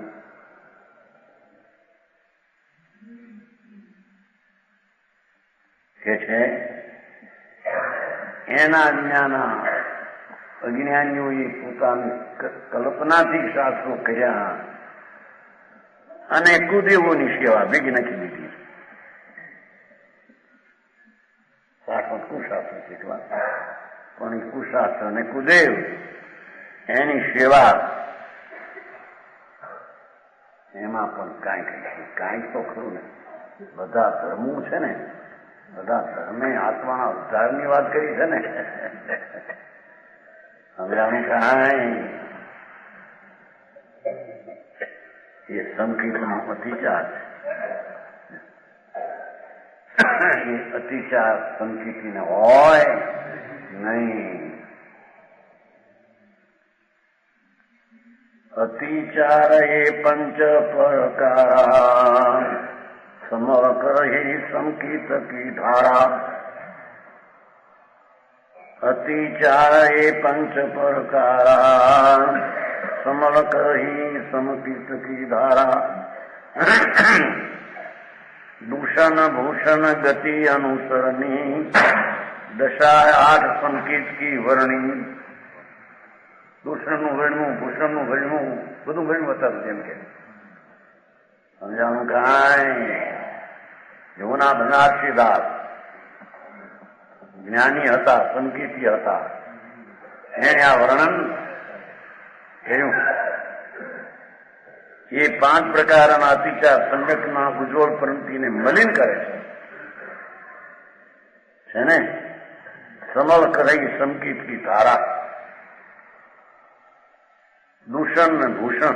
કે છે એના જ્ઞાના અજ્ઞાનીઓએ પોતાની કલ્પનાથી શાસ્ત્રો કર્યા અને કુદેવોની સેવા ભેગી નાખી દીધી. શાસ્ત્ર કુશાસ્ત્ર શીખવા પણ એ કુશાસ્ત્ર અને કુદેવ એની સેવા એમાં પણ કાંઈક તો ખરું ને. બધા ધર્મો છે ને, બધા ધર્મે આત્માના ઉદ્ધારની વાત કરી છે ને. સમજાણું કાંઈ એ સંકીર્તનો અતિચાર છે. એ અતિચાર સંકીર્તિને હોય નહીં. અતિચાર એ પંચ પ્રકારા સમર કરહી સંકીર્ત કી ધારા. અતિચાર એ પંચ પ્રકારા સમલ કરહી સમકીર્ત કી ધારા. દૂષણ ભૂષણ ગતિ અનુસરની દશા 8 સંકીર્ત કી વર્ણી. દૂષણનું વર્ણવું, ભૂષણનું વર્ણવું, બધું વર્ણવું હતું જેમ કે સમજાણું કાંઈ. જુના બનારસીદાસ જ્ઞાની હતા, સંકીર્તિ હતા, એને આ વર્ણન કર્યું. એ 5 પ્રકારના અતિચાર સમ્યકના ઉજ્જવળ પંક્તિને મલિન કરે છે ને. સમલ કરઈ સંકીર્ત કી ધારા. दूषण में भूषण,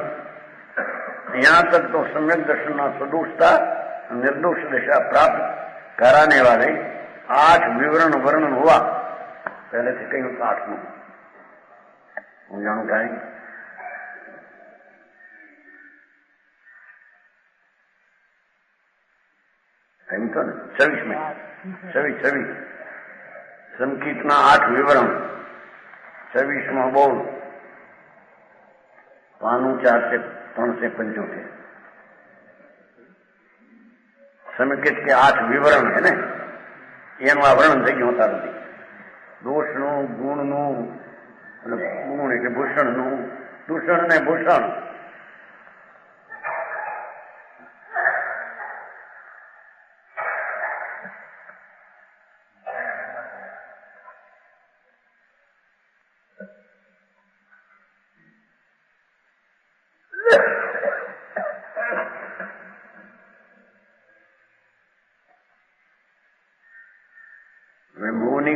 यहाँ तक तो सम्यक दर्शन सदोषता निर्दोष दिशा प्राप्त कराने वाले 8 विवरण वर्णन हुआ. पहले से कहीं 8 હું જાણું કાંઈ એમ તો ને 26 સંકીર્તના 8 વિવરણ 26માં બોલ પાનું 475. સમિકેત કે 8 વિવરણ છે ને એનું આ વર્ણન થઈ ગયું હોતા નથી. દોષનું, ગુણનું, અને ગુણ એટલે ભૂષણનું, દૂષણ ને ભૂષણ.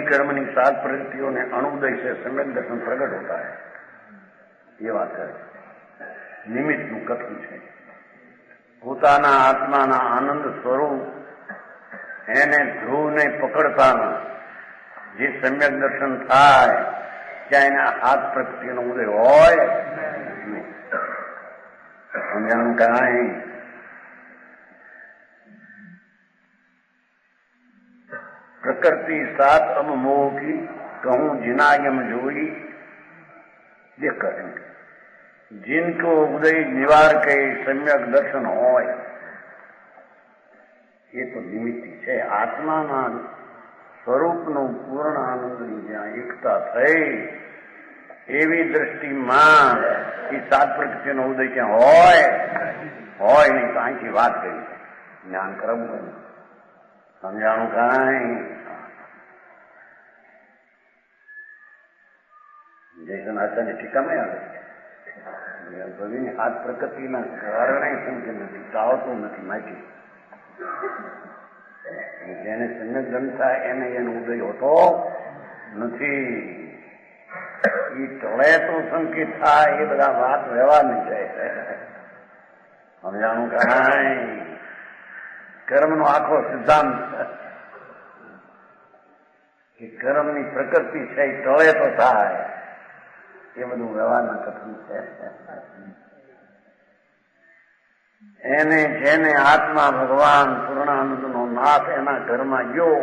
कर्मनी 7 प्रवृत्तियों ने अणुदय से सम्यक दर्शन प्रकट होता है. ये बात है. निमित्तનું કથન છે. પોતાના આત્માના આનંદ સ્વરૂપ એને ધ્રુવને પકડતાના જે સમ્યક દર્શન થાય ત્યાં એના હાથ પ્રકૃતિનો ઉદય હોય. સમજાણું કાંઈ. प्रकृति 7 अब मोह की कहूं जिनायम जोई देख करेंगे. जिनको उदय निवार के सम्यक दर्शन होय ये तो निमित्ति છે. આત્માના સ્વરૂપનું પૂર્ણ આનંદની જ્યાં એકતા થઈ એવી દ્રષ્ટિમાં એ 7 પ્રકૃતિનો ઉદય ક્યાં હોય નહીં તો અહીંથી વાત કરી જ્ઞાન કરવું કર્યું. સમજાણું કાંઈ. જયસન આચાર્ય ટીકામાં આવે છે હાથ પ્રકૃતિના કારણે સમજ નથી, ચાવતું નથી માહિતી. જેને સમ્યક દંડ થાય એને એનો ઉદય હોતો નથી. એ ટળે તો સંકેત થાય એ બધા વાત વ્યવહાર નહીં જાય. સમજાણું કાંઈ. કર્મનો આખો સિદ્ધાંત કે કર્મની પ્રકૃતિ છે એ ટળે તો થાય એ બધું વ્યવહારના કથન છે. એને જેને આત્મા ભગવાન પૂર્ણાનંદનો નાથ એના ઘરમાં ગયો,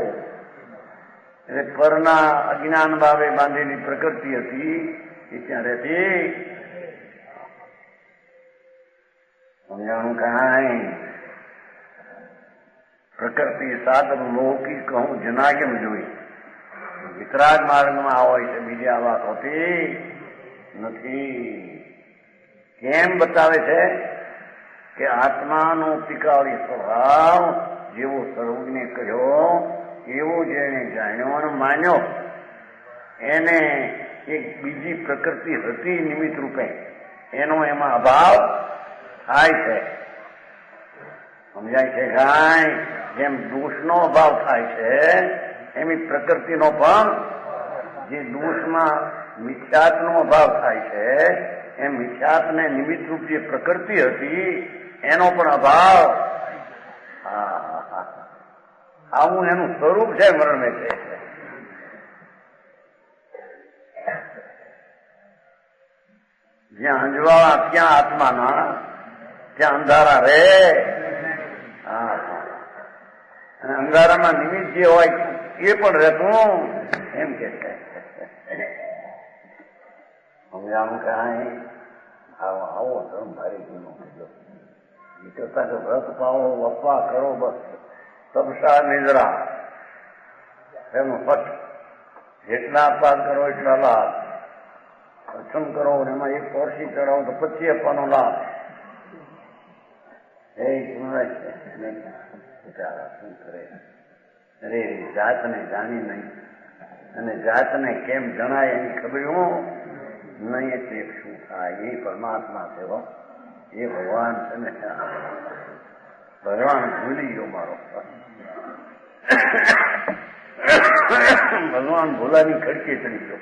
એટલે પરના અજ્ઞાન ભાવે બાંધેલી પ્રકૃતિ હતી એ ત્યાં રહેતી. સમજાણું કાંઈ? પ્રકૃતિ સાધન લૌકિક કહું જનાગમ જોઈ વિતરાગ માર્ગમાં હોય છે, બીજી આ વાત હોતી નથી. કેમ બતાવે છે કે આત્માનો પિકાળી સ્વભાવ જેવો સર્વજ્ઞે કહ્યો એવો જેને જાણ્યો અને માન્યો, એને એક બીજી પ્રકૃતિ હતી નિમિત્ત રૂપે, એનો એમાં અભાવ થાય છે. સમજાય છે કાંઈ? જેમ દોષનો અભાવ થાય છે એમ પ્રકૃતિનો પણ, જે દોષમાં મિથ્યાત્વનો અભાવ થાય છે એમ મિથ્યાત્વને નિમિત્ત રૂપ જે પ્રકૃતિ હતી એનો પણ અભાવ. આવું એનું સ્વરૂપ છે વર્ણવે છે. જ્યાં અંજવાળા ત્યાં આત્માના, ત્યાં અંધારા રે. અને અંધારામાં નિમિત્ત જે હોય એ પણ રહેતું એમ કે છે. સમજાણું કાંઈ? આવો ધર્મ ભારી જૂનો કીધો. એ કરતા કે વ્રત પાવો, વપવા કરો, બસ તપસા નિદ્રા એનું ફટ. જેટલા અપવાદ કરો એટલા લાભ, અર્ચન કરો એમાં એક કોરસી ચડાવો તો 25 આપવાનો લાભ. એ સુનાય છે. બિચારા શું કરે? અરે જાતને જાણી નહીં, અને જાતને કેમ જણાય એની ખબર નહીં, એટલે શું થાય? એ પરમાત્મા છે, એ ભગવાન છે ને. ભગવાન ભૂલી ગયો મારો. ભગવાન ભોલાની ખડકી ચડી ગયો.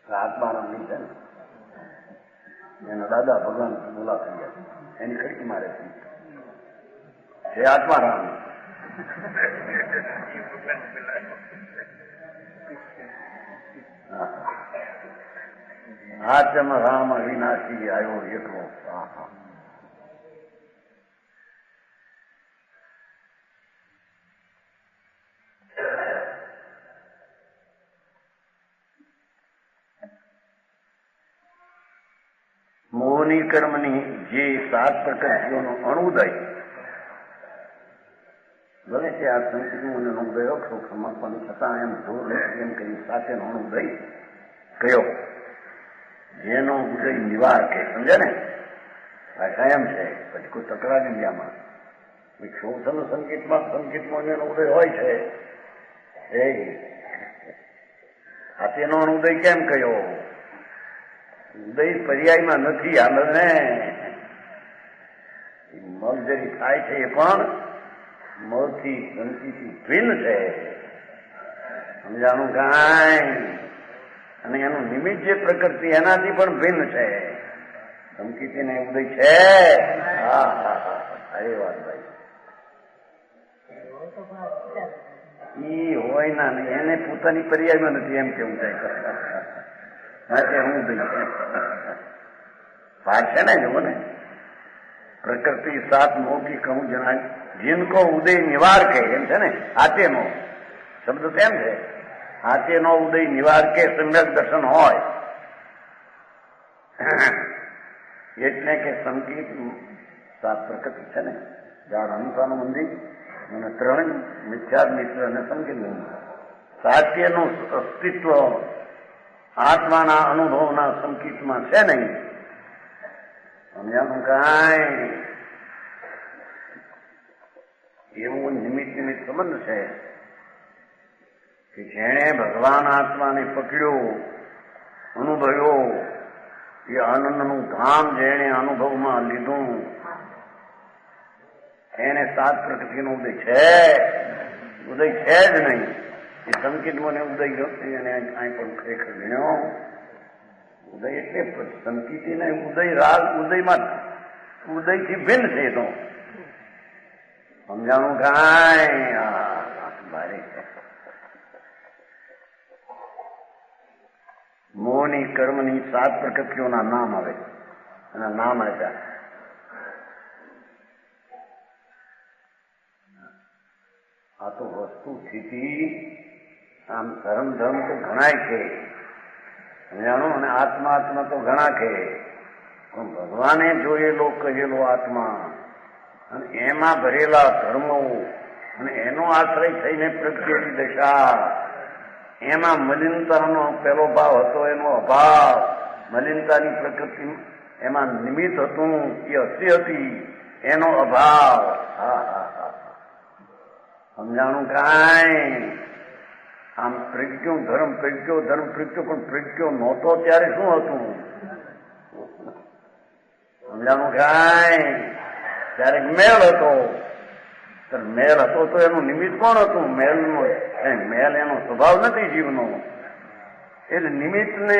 આત્મારામ નહીં છે ને, એના દાદા ભગવાન ભોલા થઈ ગયા, એની ખડકી મારે છે આત્મારામ. આચમ રામ વિનાશી આવ્યો એકલો. મોહની કર્મની જે 7 પ્રકૃતિઓનો અણુદય, ભલે તે આ સંસ્કૃતિનો અણુદય અક્ષોક્ષમાં પણ છતાં એમ જોર એમ કહી સાથેનો અણુદય કયો, જેનો ઉદય નિવાર કે. સમજે ને? ભાષા એમ છે, પછી કોઈ તકરાર ઇન્ડિયામાં શોષણ સંકેતમાં એનો ઉદય હોય છે. એ આ તેનો અણુદય કેમ કયો? ઉદય પર્યાયમાં નથી. હાલ ને મલ જેની થાય છે એ પણ મળથી ગણતીથી ભિન્ન છે. સમજાણું કાંઈ? અને એનું નિમિત્ત જે પ્રકૃતિ એનાથી પણ ભિન્ન છે. ધમકીને ઉદય છે. હા હા હા, સારી વાત ભાઈ. ઈ હોય ના નહીં, એને પોતાની પર્યાયમાં નથી એમ કેવું જાય. માટે હું દઈ પાર છે ને, જુઓ ને. પ્રકૃતિ 7 મૌખિક કહું જણાય, જીનકો ઉદય નિવાર કે એમ છે ને. હાથેનો શબ્દ તેમ છે, હાથેનો ઉદય નિવાર કે સમ્યક દર્શન હોય એટલે કે સંકેત 7 પ્રકૃતિ છે ને, જાણ અનુસારનું મંદિર અને 3 મિથ્યાદ મિત્ર અને સંકેત. સાત્યનું અસ્તિત્વ આત્માના અનુભવના સંકેતમાં છે નહીં. સમજાનું કાંઈ? એવું નિમિત્ત સંબંધ છે કે જેણે ભગવાન આત્માને પકડ્યો, અનુભવ્યો, એ આનંદનું ધામ જેણે અનુભવમાં લીધું, એને 7 પ્રકૃતિનો ઉદય છે. ઉદય છે જ નહીં. એ સંકેત મને ઉદય ગયો અને અહીં પણ ખરેખર ગણ્યો. ઉદય એટલે સંકેતીને ઉદય રાગ ઉદયમાં ઉદયથી ભિન્ન છે. તો સમજાણું કાંઈ? ભારે છે. મોહની કર્મની 7 પ્રકૃતિઓના નામ આવે, અને નામ આપ્યા. આ તો વસ્તુ સ્થિતિ આમ ધર્મ ધર્મ તો ઘણાય છે જાણો, અને આત્મા આત્મા તો ઘણા છે, પણ ભગવાને જોયેલો કહેલો આત્મા અને એમાં ભરેલા ધર્મો અને એનો આશ્રય થઈને પ્રગટેલી દશા, એમાં મલિનતાનો પેલો ભાવ હતો એનો અભાવ, મલિનતાની પ્રકૃતિ એમાં નિમિત્ત હતું એ અસ્થિ હતી એનો અભાવ. હા હા હા સમજાણું કાંઈ? આમ પ્રજ્ઞો ધર્મ પ્રજ્ઞો ધર્મ પ્રજ્ઞો, પણ પ્રજ્ઞો નહોતો ત્યારે શું હતું સમજાણું કાંઈ? ત્યારે મેલ હતો. મેલ હતો તો એનું નિમિત્ત કોણ હતું? મેલનો મેલ એનો સ્વભાવ નથી જીવનો, એટલે નિમિત્તને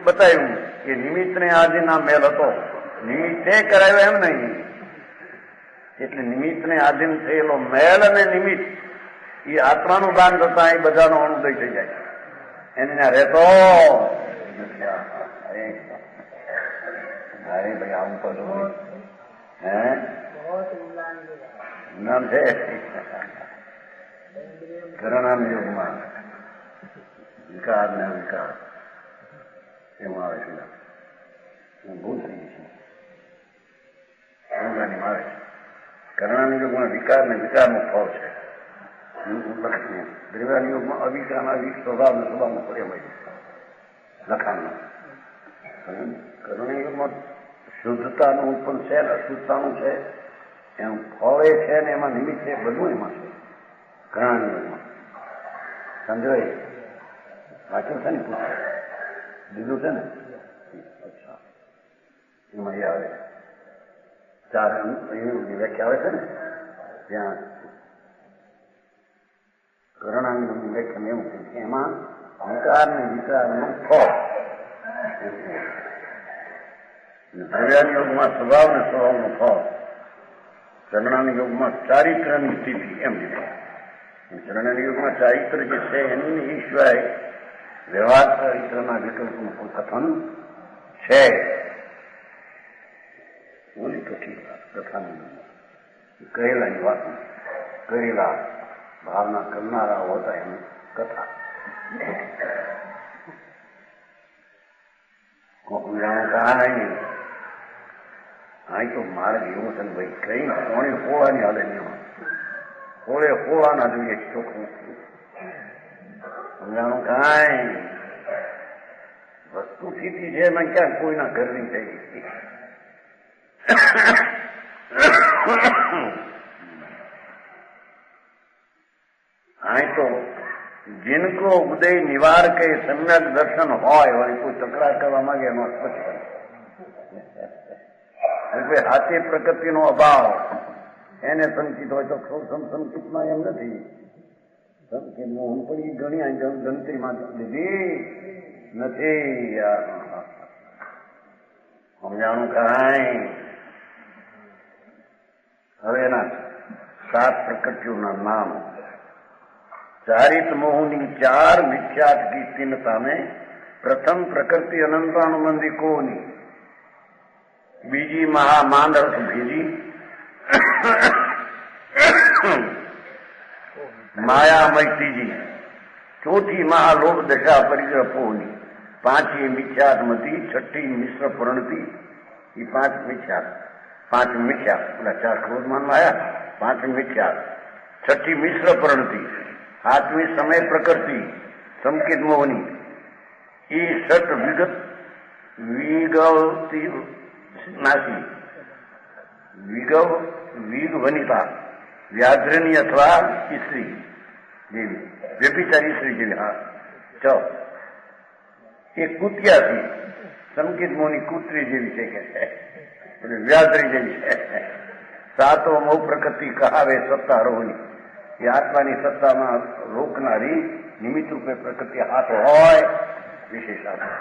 બતાવ્યું કે નિમિત્તને આધીન મેલ હતો, નિમિત્તે કરાવ્યો એમ નહીં. એટલે નિમિત્તને આધીન થયેલો મેલ અને નિમિત્ત એ આત્માનું દાન થતા એ બધાનો અનુદય થઈ જાય, એને ત્યાં રહેતો ભાઈ આવું પડું હે નામ છે ઘરણામ યુગમાં વિકાર ને વિકાર એમાં આવે છે. હું ભૂલ થઈ ગઈ છું, આવે છે ઘરણાના યુગમાં વિકાર ને વિકારનો ફળ છે. દ્રવ્યાના યુગમાં અવિકારના સ્વભાવને સ્વભાવમાં પ્રેમ લખાણમાં. ઘરણા યુગમાં શુદ્ધતાનું પણ છે, અશુદ્ધતાનું છે, એનું ફળ એ છે ને એમાં નિમિત્ત છે, બધું એમાં છે ઘરણા યુગમાં. સમજાય? વાંચ્યું છે ને? પૂછે દીધું છે ને? અચ્છા, એમાં એ આવે ચાર વ્યાખ્યા આવે છે ને, ત્યાં ઘરણાની વ્યાખ્યા એવું છે કે એમાં વિકાર ને વિકારનું ફળ. દ્રવ્યાના યોગમાં સ્વભાવ ને સ્વભાવનું ફળ, ચરણાના યોગમાં ચારિત્રની સ્થિતિ એમ લીધે. ચરણાના યોગમાં ચારિત્ર જે છે એની ઈશ્વર વ્યવહાર ચારિત્રના વિકલ્પનું પણ કથન છે. બોલી કથાની કહેલાની વાત કરેલા ભાવના કરનારાઓ હતા એની કથા. કાંઈ અહીં તો માર્ગ એવું છે ભાઈ, કઈ કોણે હોળાની હાલે નહીં, હોળે હોળાના જોઈએ ચોખ્ખું. સમજાણું કાંઈ? વસ્તુ સ્થિતિ છે એમાં ક્યાં કોઈના ઘરની થઈ. અહીં તો जिनको उदय निवार के सम्यक दर्शन હોય વળી કોઈ તકરાર કરવા માંગે એનો સ્પષ્ટ હાથે પ્રકૃતિનો અભાવ એને સંકિત હોય તો સંકિતમાં એમ નથી. સંકિતમાં હું પણ એ ઘણી ગણતરીમાં લીધી નથી. સમજાણું કાંઈ? હવે એના 7 પ્રકૃતિઓના નામ. ચારિત મોહની 4 મિથ્યાત की तीनता में प्रथम प्रकृति अनंतानुबंधी कोनी, बीजी महामानर्थ भेजी मायामय तीजी, चौथी महालोक दशा परिग्रह पोनी, 5મી મિથ્યાત્મતી, 6ઠી મિશ્ર પ્रणति. ये 5 મિથ્યાત, 5 મિથ્યાત પેલા 4 ક્રોધ માનમાં આવ્યા, 5 મિથ્યાત, 6ઠી મિશ્ર પ્रणति, 8મી સમય પ્રકૃતિ સંકેત મોહની, એ 6 વિગત વિગવતી નાસી, વિગ વનિતા, વ્યાઘ્રની અથવા સ્ત્રી જેવી, વ્યભિચારી સ્ત્રી જેવી. હા 6. એ કુતિયાથી સંકેત મોહની કૂતરી જેવી છે કે એટલે વ્યાઘ્રી જેવી છે. 7વો મોહ પ્રકૃતિ કહાવે સત્તા રોહની, એ આત્માની સત્તામાં રોકનારી નિમિત્ત રૂપે પ્રકૃતિ હાથ હોય વિશેષ આત્મા.